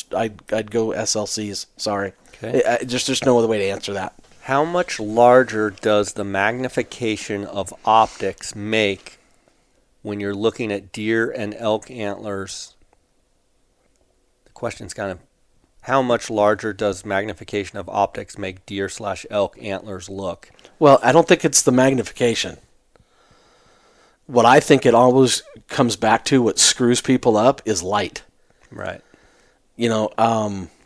SLCs. Sorry. Okay. There's no other way to answer that. How much larger does the magnification of optics make when you're looking at deer and elk antlers? The question's kind of, how much larger does magnification of optics make deer/elk antlers look? Well, I don't think it's the magnification. What I think it always comes back to, what screws people up, is light. Right.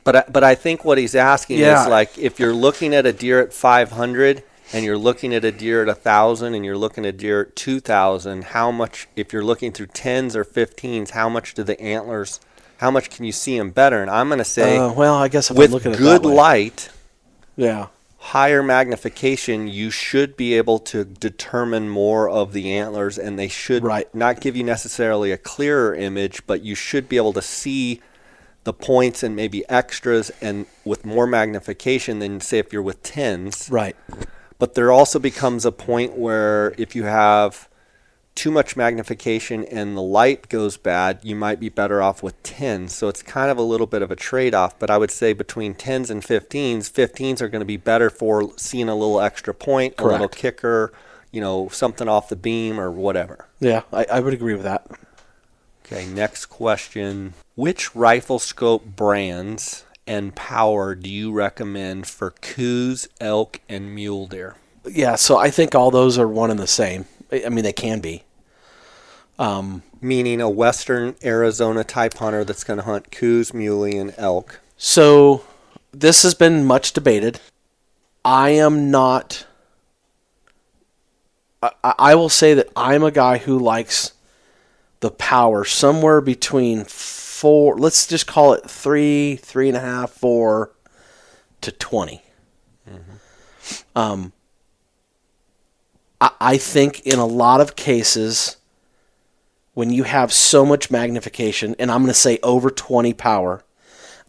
But I think what he's asking is, like, if you're looking at a deer at 500 and you're looking at a deer at 1,000 and you're looking at a deer at 2,000, how much, if you're looking through 10s or 15s, how much do the antlers, how much can you see them better? And I'm going to say, I guess if with I'm looking at good that way. light, higher magnification, you should be able to determine more of the antlers, and they should not give you necessarily a clearer image, but you should be able to see the points and maybe extras, and with more magnification than, say, if you're with 10s. Right. But there also becomes a point where if you have too much magnification and the light goes bad, you might be better off with 10s. So it's kind of a little bit of a trade-off. But I would say between 10s and 15s are going to be better for seeing a little extra point, a little kicker, something off the beam or whatever. Yeah, I would agree with that. Okay, next question. Which rifle scope brands and power do you recommend for coos, elk, and mule deer? Yeah, so I think all those are one and the same. I mean, they can be. Meaning a western Arizona type hunter that's going to hunt coos, muley, and elk. So this has been much debated. I am not... I will say that I'm a guy who likes the power somewhere between 4... Let's just call it 3, 3.5, 4 to 20. Mm-hmm. I think in a lot of cases, when you have so much magnification, and I'm going to say over 20 power,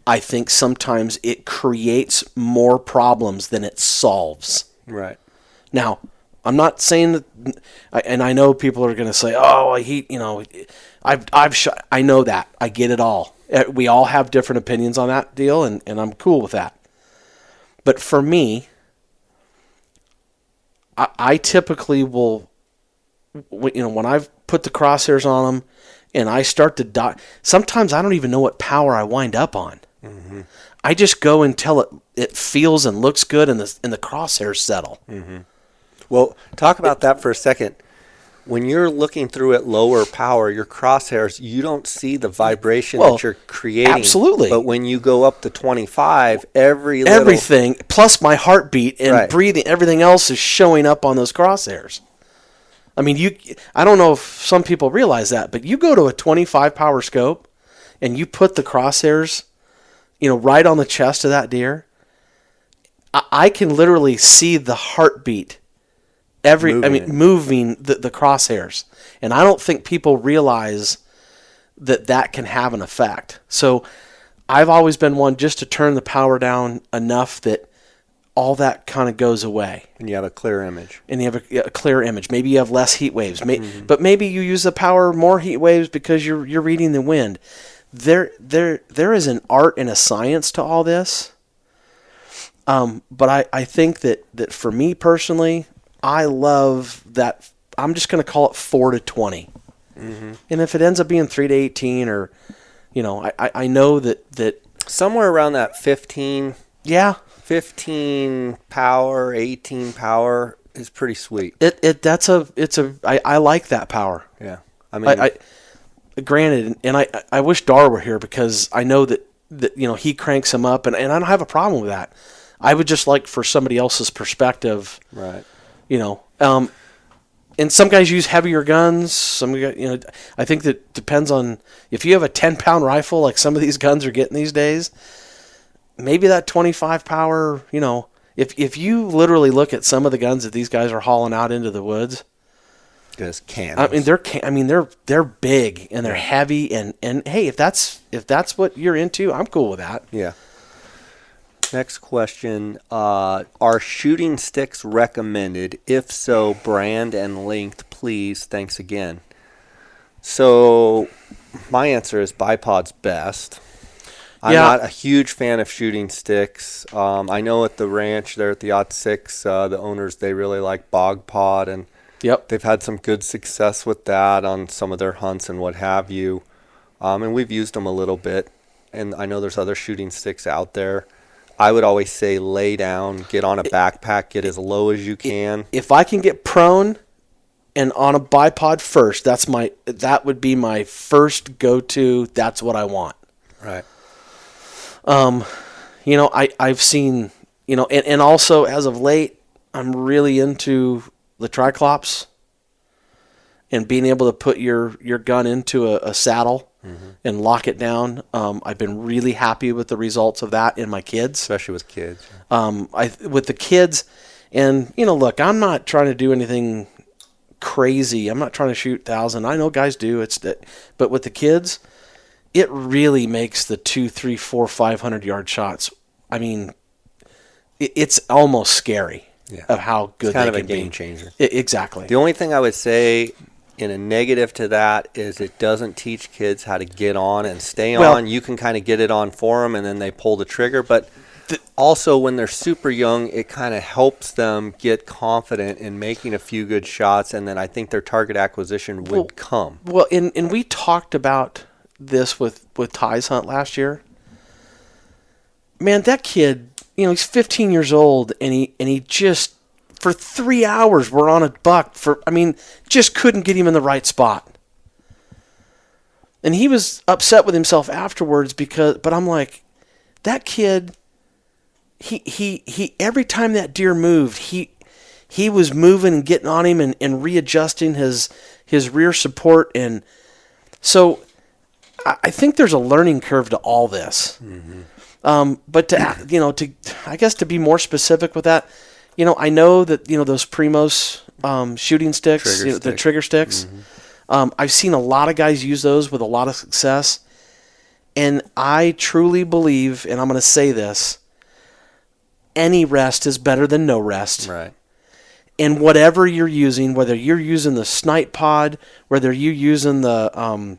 I think sometimes it creates more problems than it solves. Right. Now, I'm not saying that, and I know people are going to say, "Oh, I've shot." I know that. I get it all. We all have different opinions on that deal, and I'm cool with that. But for me, I typically will, when I've put the crosshairs on them and I start to dot, sometimes I don't even know what power I wind up on. Mm-hmm. I just go until it feels and looks good and the crosshairs settle. Mm-hmm. Well, talk about that for a second. When you're looking through at lower power, your crosshairs, you don't see the vibration that you're creating. Absolutely. But when you go up to 25, everything, plus my heartbeat and breathing, everything else is showing up on those crosshairs. I mean, I don't know if some people realize that, but you go to a 25 power scope and you put the crosshairs, right on the chest of that deer. I can literally see the heartbeat. Moving the crosshairs. And I don't think people realize that can have an effect. So I've always been one just to turn the power down enough that all that kind of goes away. And you have a clear image. And you have a clear image. Maybe you have less heat waves. But maybe you use the power more heat waves because you're reading the wind. There is an art and a science to all this. But I think that for me personally, I love that. I'm just going to call it 4 to 20. Mm-hmm. And if it ends up being 3 to 18 or You know, I know that somewhere around that 15 yeah, 15 power, 18 power is pretty sweet. I like that power. Yeah. I mean, I granted, and I wish Dar were here because I know that you know, he cranks them up, and I don't have a problem with that. I would just like for somebody else's perspective, right. You know, and some guys use heavier guns. Some guys, you know, I think that depends on if you have a 10-pound rifle like some of these guns are getting these days. Maybe that 25 power, you know, if you literally look at some of the guns that these guys are hauling out into the woods, just cannons. I mean they're big and they're heavy and hey, if that's what you're into, I'm cool with that. Yeah. Next question, are shooting sticks recommended? If so, brand and length, please. Thanks again. So my answer is bipod's best. I'm not a huge fan of shooting sticks. I know at the ranch there at the Odd Six, the owners, they really like bog pod, and they've had some good success with that on some of their hunts and what have you. And we've used them a little bit, and I know there's other shooting sticks out there. I would always say lay down, get on a backpack, get as low as you can. If I can get prone and on a bipod first, that would be my first go-to. That's what I want. Right. You know, I've seen, you know, and also as of late, I'm really into the triclops and being able to put your gun into a saddle and lock it down. I've been really happy with the results of that in my kids. Especially with kids. With the kids, and, you know, look, I'm not trying to do anything crazy. I'm not trying to shoot 1,000. I know guys do. But with the kids, it really makes the 200, 300, 400, 500 yard shots. I mean, it's almost scary of how good it's kind they of can a game be. changer. Exactly. The only thing I would say in a negative to that is it doesn't teach kids how to get on and stay on. You can kind of get it on for them, and then they pull the trigger. But also, when they're super young, it kind of helps them get confident in making a few good shots, and then I think their target acquisition would come. Well, and we talked about this with Ty's hunt last year. Man, that kid, you know, he's 15 years old, and he just, for 3 hours, we're on a buck just couldn't get him in the right spot. And he was upset with himself afterwards but I'm like, that kid, he every time that deer moved, he was moving and getting on him and readjusting his rear support. And so I think there's a learning curve to all this. Mm-hmm. But to be more specific with that, you know, I know that, you know, those Primos shooting sticks, the trigger sticks. Mm-hmm. I've seen a lot of guys use those with a lot of success, and I truly believe, and I'm going to say this: any rest is better than no rest. Right. And whatever you're using, whether you're using the snipe pod, whether you're using the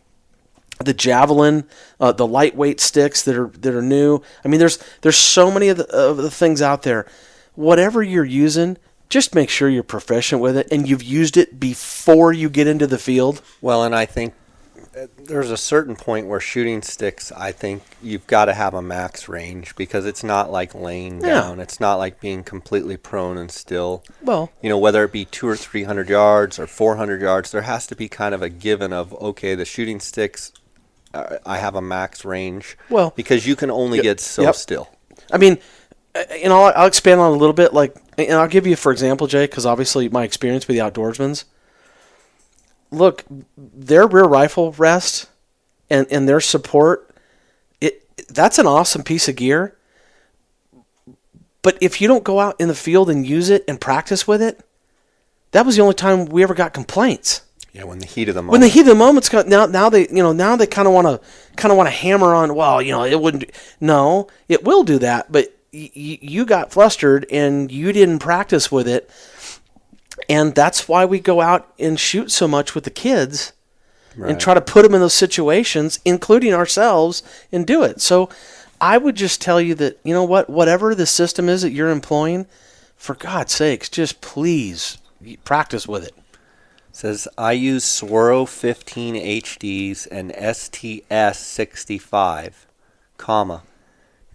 javelin, the lightweight sticks that are new. I mean, there's so many of the things out there. Whatever you're using, just make sure you're proficient with it and you've used it before you get into the field. Well, and I think there's a certain point where shooting sticks, I think you've got to have a max range, because it's not like laying down. It's not like being completely prone and still. Well, you know, whether it be 200 or 300 yards or 400 yards, there has to be kind of a given of, okay, the shooting sticks, I have a max range. Well, because you can only get so still. I mean, you know, I'll expand on it a little bit. Like, and I'll give you, for example, Jay, because obviously my experience with the outdoorsmen's. Look, their rear rifle rest and their support, that's an awesome piece of gear. But if you don't go out in the field and use it and practice with it, that was the only time we ever got complaints. Yeah, when the heat of the moment. When the heat of the moment's now they kind of want to hammer on. Well, you know, it wouldn't. No, it will do that, but you got flustered and you didn't practice with it. And that's why we go out and shoot so much with the kids and try to put them in those situations, including ourselves, and do it. So I would just tell you that, you know what, whatever the system is that you're employing, for God's sakes, just please practice with it. Says, I use Swaro 15 HDs and STS 65, comma,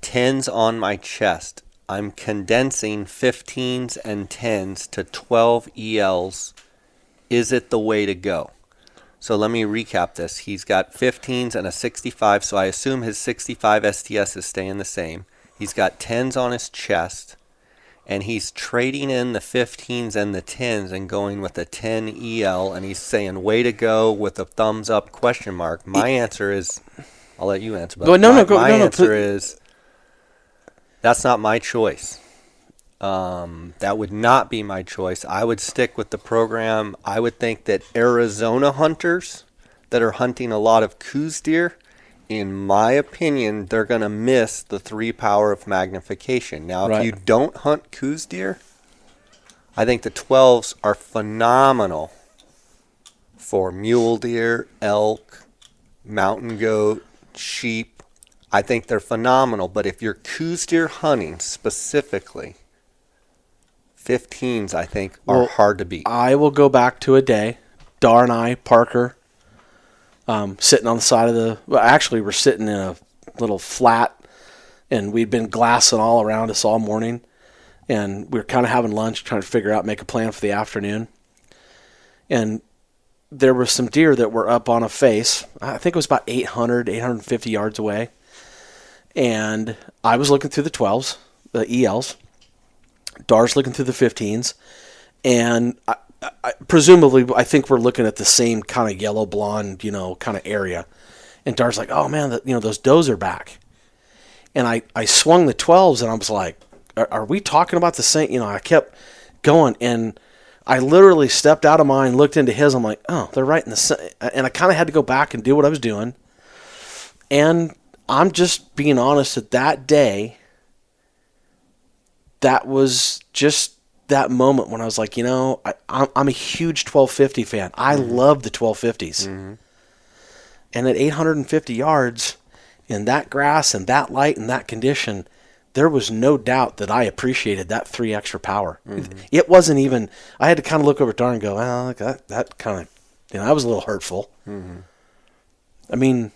10s on my chest. I'm condensing 15s and 10s to 12 ELs. Is it the way to go? So let me recap this. He's got 15s and a 65, so I assume his 65 STS is staying the same. He's got 10s on his chest, and he's trading in the 15s and the 10s and going with a 10 EL, and he's saying, way to go, with a thumbs up question mark. My answer is, I'll let you answer, but my answer is, that's not my choice. That would not be my choice. I would stick with the program. I would think that Arizona hunters that are hunting a lot of Coues deer, in my opinion, they're going to miss the 3 power of magnification. Now, if you don't hunt Coues deer, I think the 12s are phenomenal for mule deer, elk, mountain goat, sheep. I think they're phenomenal. But if you're Coues deer hunting specifically, 15s, I think, are hard to beat. I will go back to a day. Dar and I, Parker, sitting on the side of the... Well, actually, we're sitting in a little flat, and we'd been glassing all around us all morning, and we were kind of having lunch, trying to figure out, make a plan for the afternoon. And there were some deer that were up on a face. I think it was about 850 yards away. And I was looking through the 12s, the ELs. Dar's looking through the 15s. And presumably, I think we're looking at the same kind of yellow blonde, kind of area. And Dar's like, oh man, those does are back. And I swung the 12s, and I was like, are we talking about the same? I kept going, and I literally stepped out of mine, looked into his. I'm like, oh, they're right in the same. And I kind of had to go back and do what I was doing. And I'm just being honest, that day, that was just that moment when I was like, I'm a huge 1250 fan. I love the 1250s. Mm-hmm. And at 850 yards in that grass and that light and that condition, there was no doubt that I appreciated that 3 extra power. Mm-hmm. It wasn't even, I had to kind of look over at Dar and go, well, that kind of, that was a little hurtful. Mm-hmm. I mean,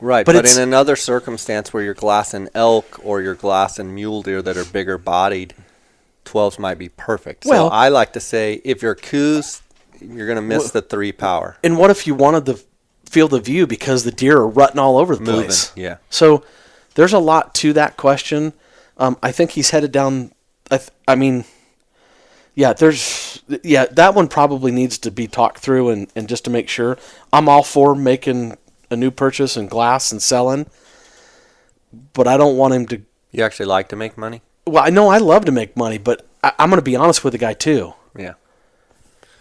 Right, but in another circumstance where you're glassing elk or you're glassing mule deer that are bigger bodied, 12s might be perfect. So I like to say, if you're Coues, you're going to miss the 3 power. And what if you wanted the field of view because the deer are rutting all over the place? Yeah. So there's a lot to that question. I think he's headed down. That one probably needs to be talked through and just to make sure. I'm all for making a new purchase and glass and selling, but I don't want him to. You actually like to make money? Well, I know I love to make money, but I'm going to be honest with the guy too. Yeah.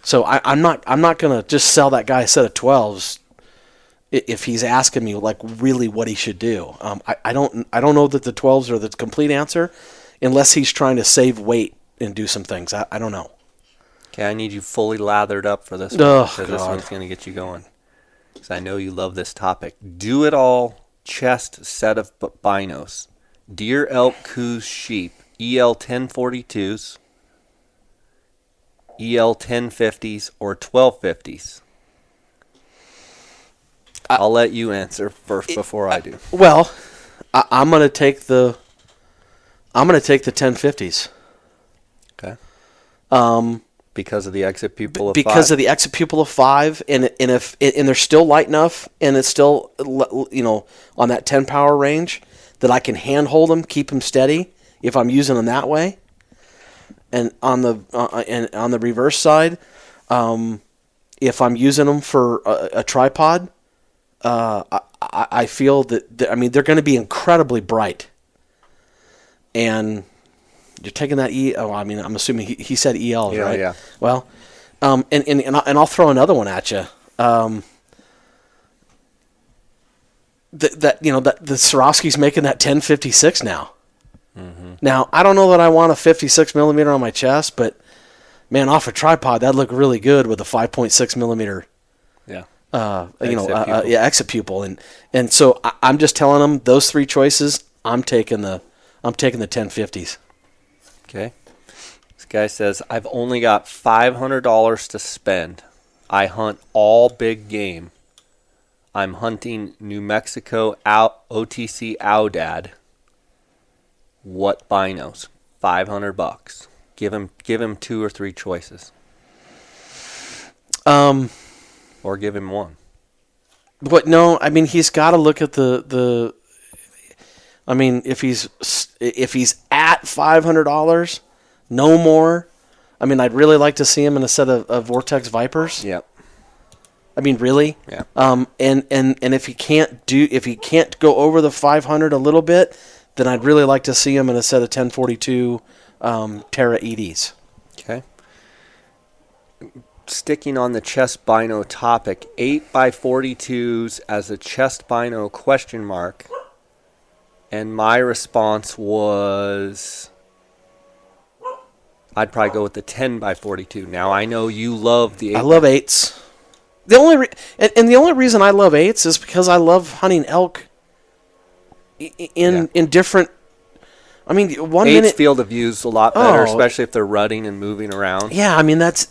So I'm not going to just sell that guy a set of 12s if he's asking me like really what he should do. I don't know that the 12s are the complete answer unless he's trying to save weight and do some things. I don't know. Okay, I need you fully lathered up for this one, because this one's going to get you going. Because I know you love this topic. Do it all chest set of binos. Deer, elk, Coues, sheep. EL 1042s, EL 1050s, or 1250s. I'll let you answer first before I do. Well, I'm going to take the 1050s. Okay. Because of the exit pupil of 5? Because of the exit pupil of 5, and they're still light enough, and it's still, on that 10 power range, that I can handhold them, keep them steady if I'm using them that way. And on the reverse side, if I'm using them for a tripod, I feel that they're going to be incredibly bright. And you're taking that I'm assuming he said EL, right? Yeah. Well, and I'll throw another one at you. The Swarovski's making that 1056 now. Mm-hmm. Now, I don't know that I want a 56 millimeter on my chest, but man, off a tripod, that'd look really good with a 5.6 millimeter. Yeah. Exit pupil, and so I'm just telling them those 3 choices. I'm taking the 1050s. Okay. This guy says, I've only got $500 to spend. I hunt all big game. I'm hunting New Mexico OTC Aoudad. What binos? $500. Give him 2 or 3 choices. Or give him one. But no, I mean he's got to look at the. I mean, if he's at $500, no more. I mean, I'd really like to see him in a set of Vortex Vipers. Yep. I mean, really. Yeah. And if he can't go over the 500 a little bit, then I'd really like to see him in a set of 1042 Terra EDs. Okay. Sticking on the chest bino topic, 8x42s as a chest bino question mark. And my response was, I'd probably go with the 10x42. Now I know you love the 8. I love 8s. The only reason I love 8s is because I love hunting elk in different. I mean, 1 8's minute field of view is a lot better, especially if they're rutting and moving around. Yeah, I mean that's.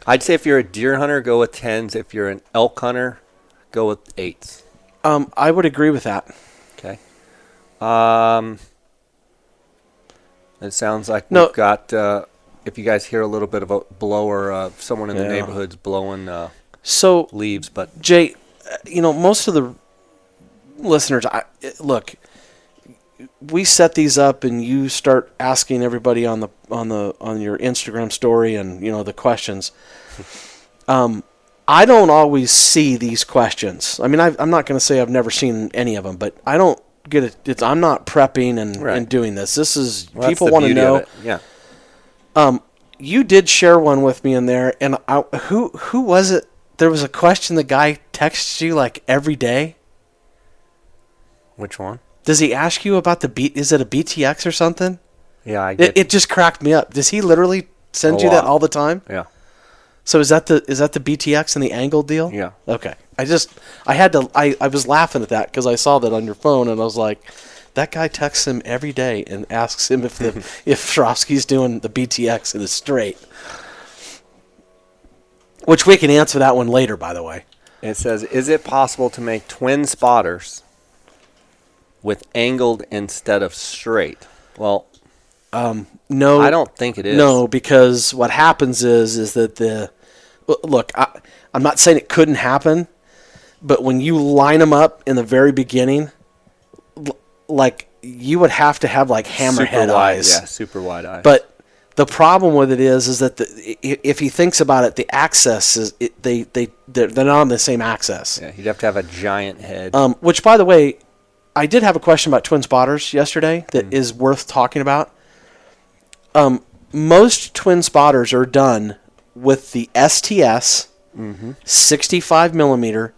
I'd say if you're a deer hunter, go with 10s. If you're an elk hunter, go with 8s. I would agree with that. Okay. It sounds like we've got. If you guys hear a little bit of a blower, someone in the neighborhood's blowing leaves. But Jay, most of the listeners, look, we set these up, and you start asking everybody on your Instagram story, and the questions. I don't always see these questions. I mean, I'm not going to say I've never seen any of them, but I don't get it. I'm not prepping and doing this. This is people want to know. Yeah. You did share one with me in there, and who was it? There was a question the guy texts you like every day. Which one? Does he ask you about is it a BTX or something? Yeah, it just cracked me up. Does he literally send you that all the time? Yeah. So is that the BTX and the angle deal? Yeah. Okay. I was laughing at that because I saw that on your phone, and I was like, that guy texts him every day and asks him if Swarovski's doing the BTX and it's straight. Which we can answer that one later, by the way. It says, is it possible to make twin spotters with angled instead of straight? Well, no. I don't think it is. No, because what happens is that look, I'm not saying it couldn't happen, but when you line them up in the very beginning, like you would have to have like hammerhead eyes. Yeah, super wide eyes. But the problem with it is that if he thinks about it, the axis is they're not on the same axis. Yeah, you'd have to have a giant head. Which, by the way, I did have a question about twin spotters yesterday that is worth talking about. Most twin spotters are done with the STS 65 millimeter,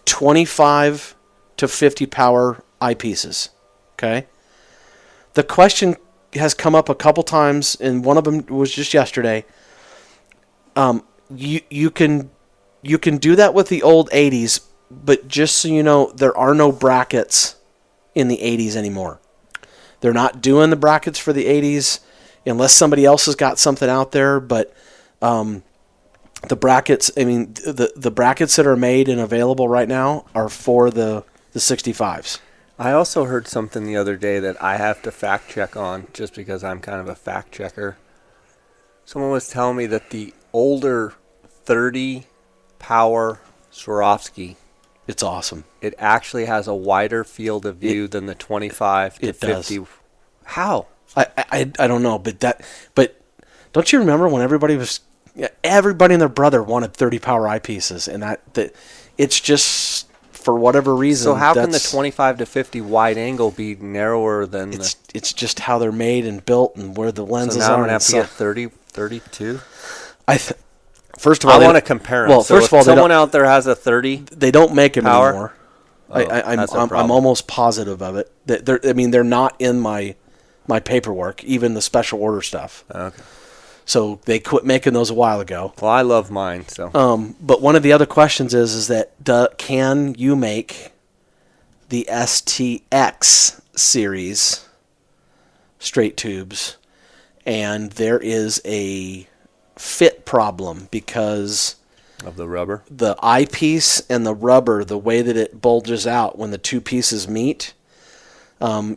25 to 50 power eyepieces. Okay. The question has come up a couple times, and one of them was just yesterday. You can do that with the old 80s, but just so you know, there are no brackets in the 80s anymore. They're not doing the brackets for the 80s unless somebody else has got something out there. But the brackets, I mean, the brackets that are made and available right now are for the 65s. I also heard something the other day that I have to fact check on just because I'm kind of a fact checker. Someone was telling me that the older 30 power Swarovski, it's awesome. It actually has a wider field of view than the 25 to 50. Does. How? I don't know, but don't you remember when everybody and their brother wanted 30 power eyepieces, and that it's just for whatever reason. So how can the 25 to 50 wide angle be narrower than it's just how they're made and built and where the lenses are. So now I'm going to have to get 30, 32? First of all, I want to compare them. Well, so first of all, someone out there has a 30 they don't make them power anymore. I'm almost positive of it. They're not in my paperwork, even the special order stuff. Okay. So they quit making those a while ago. Well, I love mine. So. But one of the other questions is that can you make the STX series straight tubes and there is a fit problem because Of the rubber? the eyepiece and the rubber, the way that it bulges out when the two pieces meet,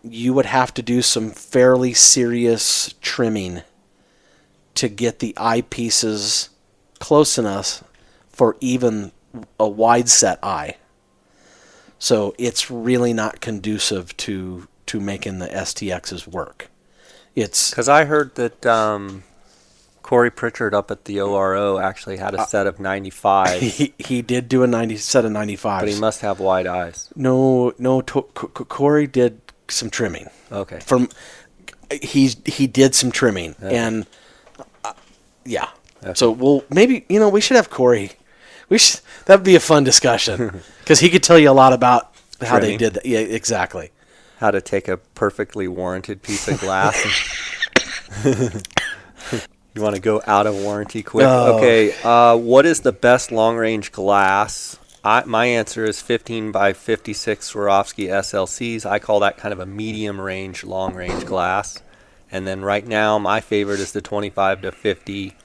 you would have to do some fairly serious trimming to get the eyepieces close enough for even a wide set eye. So it's really not conducive to making the STXs work. It's Because I heard that Corey Pritchard up at the ORO actually had a set of 95, he did do a set of 95s. but he must have wide eyes. No, Corey did some trimming. Okay. He did some trimming, Okay. and yeah. Okay. So we'll maybe we should have Corey. That'd be a fun discussion because he could tell you a lot about how they Trimming. did that. Yeah, exactly. How to take a perfectly warranted piece of glass. You want to go out of warranty quick? Oh. Okay. What is the best long-range glass? My answer is 15 by 56 Swarovski SLCs. I call that kind of a medium-range, long-range glass. And then right now, my favorite is the 25 to 50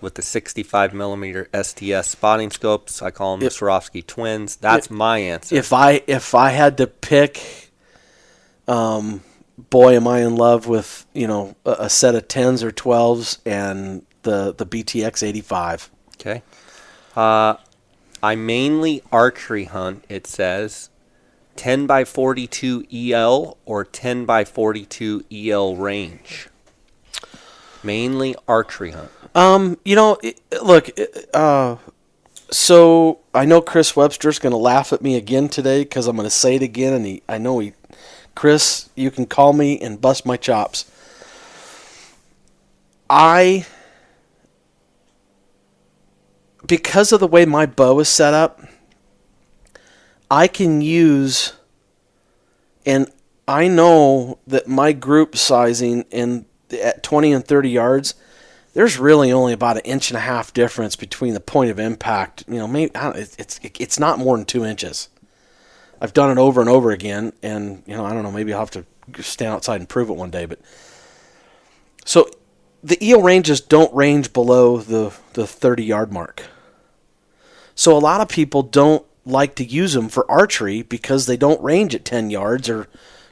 with the 65 millimeter STS spotting scopes. I call them the Swarovski twins. That's my answer. If I had to pick, boy, am I in love with a set of 10s or 12s and the BTX 85. Okay. I mainly archery hunt, it says. 10 by 42 EL or 10 by 42 EL range. Mainly archery hunt. So I know Chris Webster's going to laugh at me again today because I'm going to say it again, and Chris, you can call me and bust my chops. Because of the way my bow is set up, I can use, and I know that my group sizing at 20 and 30 yards, there's really only about 1.5 inches difference between the point of impact. Maybe it's not more than 2 inches. I've done it over and over again, and I don't know. Maybe I'll have to stand outside and prove it one day. But so the EO ranges don't range below the 30-yard mark. So a lot of people don't like to use them for archery because they don't range at 10 yards or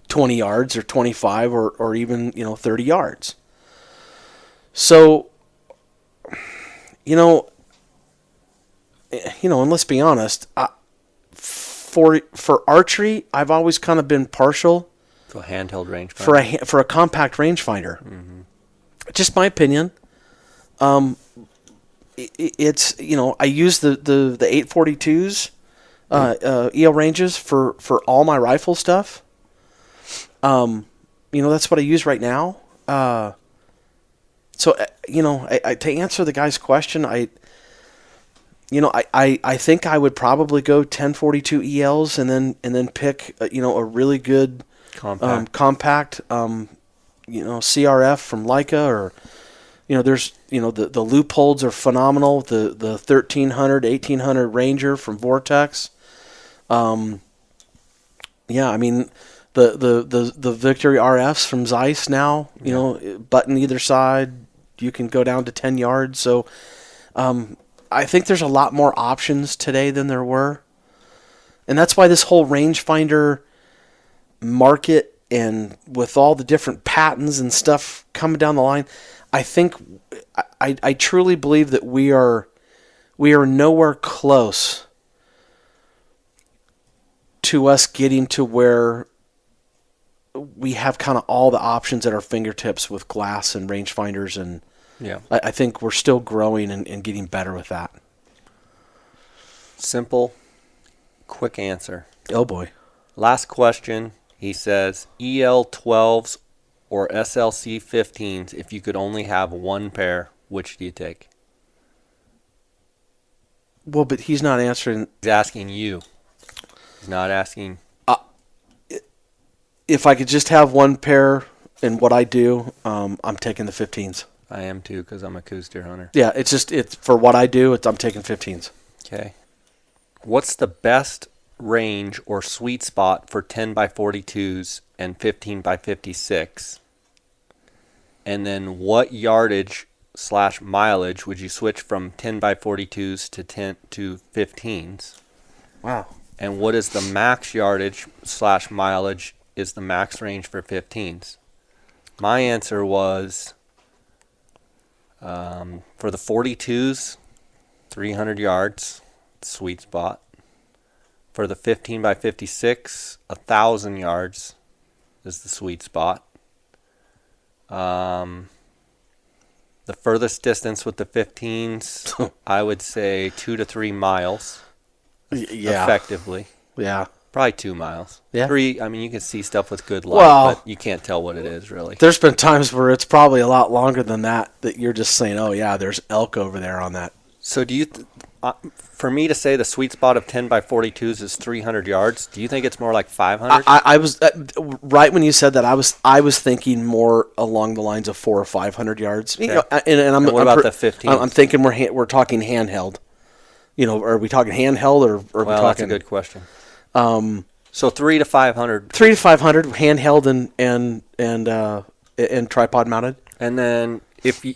20 yards or 25 or even 30 yards. So and let's be honest, for archery, I've always kind of been partial So handheld rangefinder. for a compact rangefinder. Mm-hmm. Just my opinion. It's I use the 842s EL ranges for all my rifle stuff. That's what I use right now. So to answer the guy's question, I think I would probably go 1042 ELs and then pick a really good compact CRF from Leica, or there's the loopholes are phenomenal. The 1300 1800 Ranger from Vortex. The Victory RFs from Zeiss now, button either side, you can go down to 10 yards. So I think there's a lot more options today than there were. And that's why this whole rangefinder market, and with all the different patents and stuff coming down the line, I think I truly believe that we are nowhere close to us getting to where we have kind of all the options at our fingertips with glass and rangefinders, and I think we're still growing and getting better with that. Simple, quick answer. Oh boy. Last question. He says, EL 12s or SLC 15s, if you could only have one pair, which do you take? Well, but he's not answering. He's asking you. He's not asking. If I could just have one pair in what I do, I'm taking the 15s. I am too, because I'm a Coos deer hunter. Yeah, it's for what I do, I'm taking 15s. Okay. What's the best range or sweet spot for 10 by 42s and 15 by 56? And then what yardage / mileage would you switch from 10x42s to 15s? Wow. And what is the max yardage / mileage is the max range for 15s? My answer was for the 42s, 300 yards, sweet spot. For the 15x56, 1,000 yards is the sweet spot. The furthest distance with the 15s, I would say 2 to 3 miles. Yeah. Effectively. Yeah. Probably 2 miles. Yeah. 3, I mean, you can see stuff with good light, but you can't tell what it is, really. There's been times where it's probably a lot longer than that you're just saying, oh, yeah, there's elk over there on that. So do you, for me to say the sweet spot of 10x42s is 300 yards, do you think it's more like 500? I was, right when you said that, I was thinking more along the lines of 400 or 500 yards. Okay. You know, and what about the 15s? I'm thinking we're talking handheld. You know, are we talking handheld or are we talking? That's a good question. So 3 to 500. 3 to 500 handheld and tripod mounted. And then if you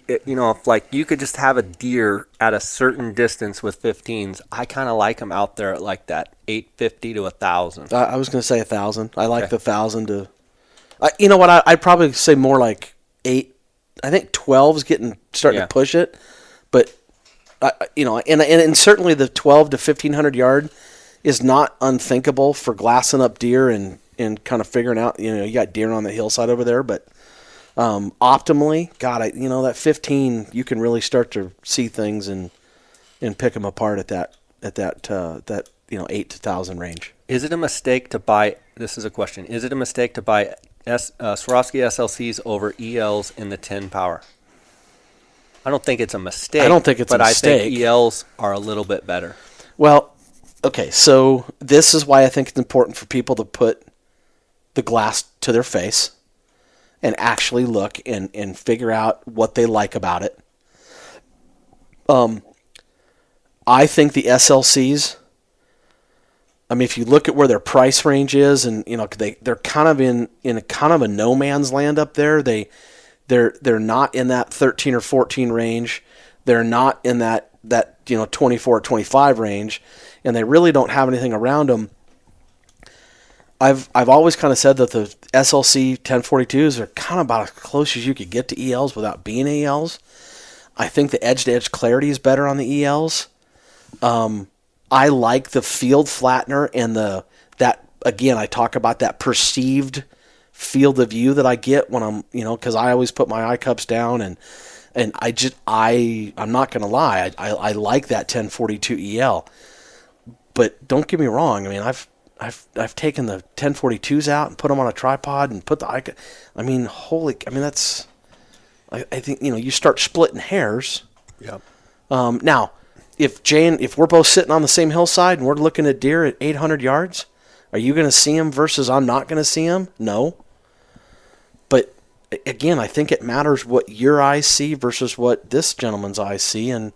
could just have a deer at a certain distance with 15s, I kind of like them out there at like that 850 to 1,000. I was going to say 1,000. I like the 1,000 to. You know what? I'd probably say more like 8. I think 12's starting to push it, but and certainly the 12 to 1,500 yard is not unthinkable for glassing up deer and kind of figuring out, you got deer on the hillside over there, but optimally, God, that 15, you can really start to see things and pick them apart at that 8 to 1,000 range. Is it a mistake to buy, this is a question, is it a mistake to buy Swarovski SLCs over ELs in the 10 power? I don't think it's a mistake. I don't think it's a mistake. But I think ELs are a little bit better. Well, okay, so this is why I think it's important for people to put the glass to their face and actually look and figure out what they like about it. I think the SLCs, I mean, if you look at where their price range is, and they're kind of in a kind of a no man's land up there. They're not in that 13 or 14 range. They're not in that 24 or 25 range, and they really don't have anything around them. I've always kind of said that the SLC 1042s are kind of about as close as you could get to ELs without being ELs. I think the edge-to-edge clarity is better on the ELs. I like the field flattener and that again, I talk about that perceived field of view that I get when I'm, because I always put my eye cups down and I'm not going to lie, I like that 1042 EL. But don't get me wrong, I mean, I've taken the 1042s out and put them on a tripod and put the eye. That's. I think you start splitting hairs. Yep. Now, if we're both sitting on the same hillside and we're looking at deer at 800 yards, are you going to see them versus I'm not going to see them? No. But again, I think it matters what your eyes see versus what this gentleman's eyes see, and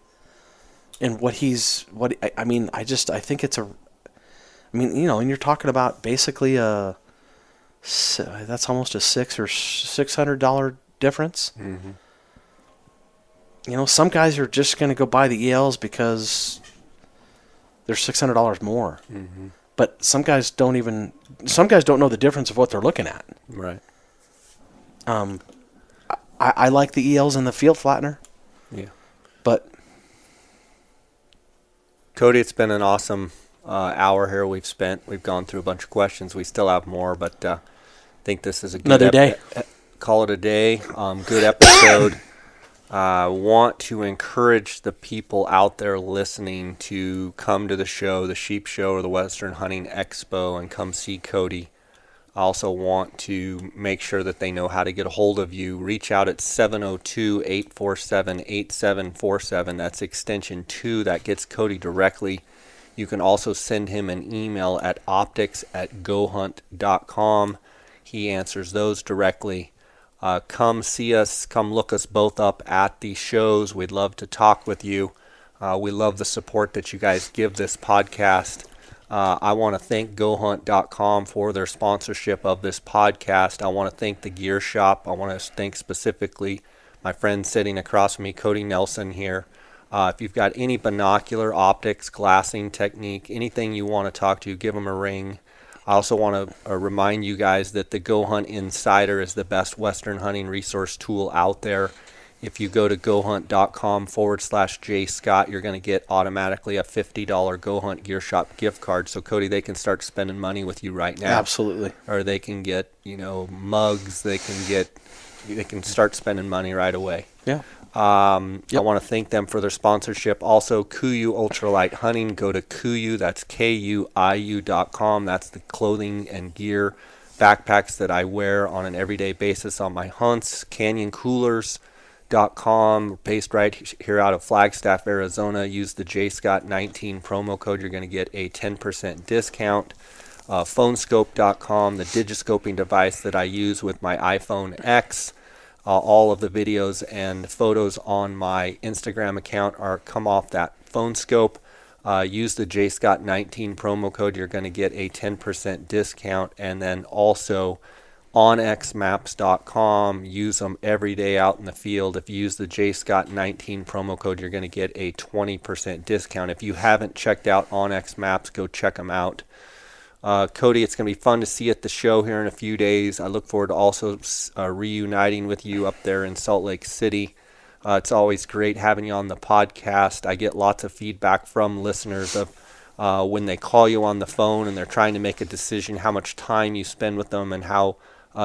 what he's I think it's a. and you're talking about basically that's almost a $600 difference. Mm-hmm. Some guys are just going to go buy the ELs because they're $600 more. Mm-hmm. But some guys don't know the difference of what they're looking at. Right. I like the ELs in the field flattener. Yeah. But Cody, it's been an awesome hour here we've gone through a bunch of questions. We still have more, but I think this is a good another day. Call it a day. Good episode. Want to encourage the people out there listening to come to the show, the Sheep Show or the Western Hunting Expo, and come see Cody. I also want to make sure that they know how to get a hold of you. Reach out at 702-847-8747. That's extension 2. That gets Cody directly. You can also send him an email at optics@gohunt.com. He answers those directly. Come see us. Come look us both up at the shows. We'd love to talk with you. We love the support that you guys give this podcast. I want to thank GoHunt.com for their sponsorship of this podcast. I want to thank the Gear Shop. I want to thank specifically my friend sitting across from me, Cody Nelson here. If you've got any binocular, optics, glassing technique, anything you want to talk to, give them a ring. I also want to remind you guys that the Go Hunt Insider is the best Western hunting resource tool out there. If you go to gohunt.com/JScott, you're going to get automatically a $50 Go Hunt Gear Shop gift card. So, Cody, they can start spending money with you right now. Absolutely. Or they can get, mugs. They can start spending money right away. Yeah. I want to thank them for their sponsorship. Also, Kuiu Ultralight Hunting. Go to Kuiu, that's KUIU.com. That's the clothing and gear backpacks that I wear on an everyday basis on my hunts. CanyonCoolers.com, based right here out of Flagstaff, Arizona. Use the JScott19 promo code. You're going to get a 10% discount. Phonescope.com, the digiscoping device that I use with my iPhone X. All of the videos and photos on my Instagram account come off that phone scope. Use the JScott19 promo code. You're going to get a 10% discount. And then also onxmaps.com. Use them every day out in the field. If you use the JScott19 promo code, you're going to get a 20% discount. If you haven't checked out OnX Maps, go check them out. Cody, it's going to be fun to see you at the show here in a few days. I look forward to also reuniting with you up there in Salt Lake City. It's always great having you on the podcast. I get lots of feedback from listeners of when they call you on the phone and they're trying to make a decision, how much time you spend with them and how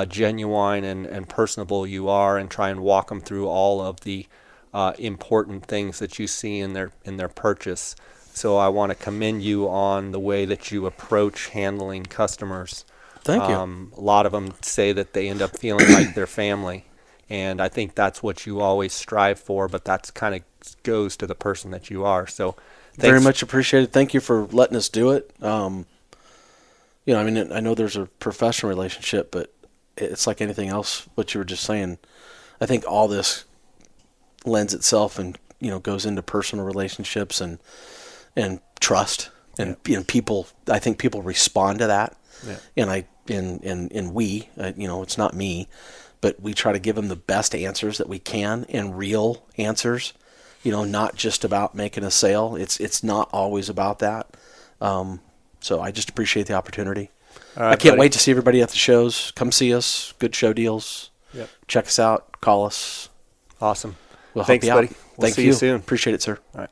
genuine and personable you are, and try and walk them through all of the important things that you see in their purchase. So I want to commend you on the way that you approach handling customers. Thank you. A lot of them say that they end up feeling like their family, and I think that's what you always strive for, but that's kind of goes to the person that you are. So thanks. Very much appreciated. Thank you for letting us do it. I know there's a professional relationship, but it's like anything else, what you were just saying. I think all this lends itself and, goes into personal relationships and trust, and people. I think people respond to that, and we, it's not me, but we try to give them the best answers that we can, and real answers. Not just about making a sale. It's not always about that. So I just appreciate the opportunity. All right, I can't buddy. wait to see everybody at the shows. Come see us. Good show deals. Yep. Check us out. Call us. Awesome. We'll Thanks, help you buddy. out. We'll Thank see you soon. Appreciate it, sir. All right.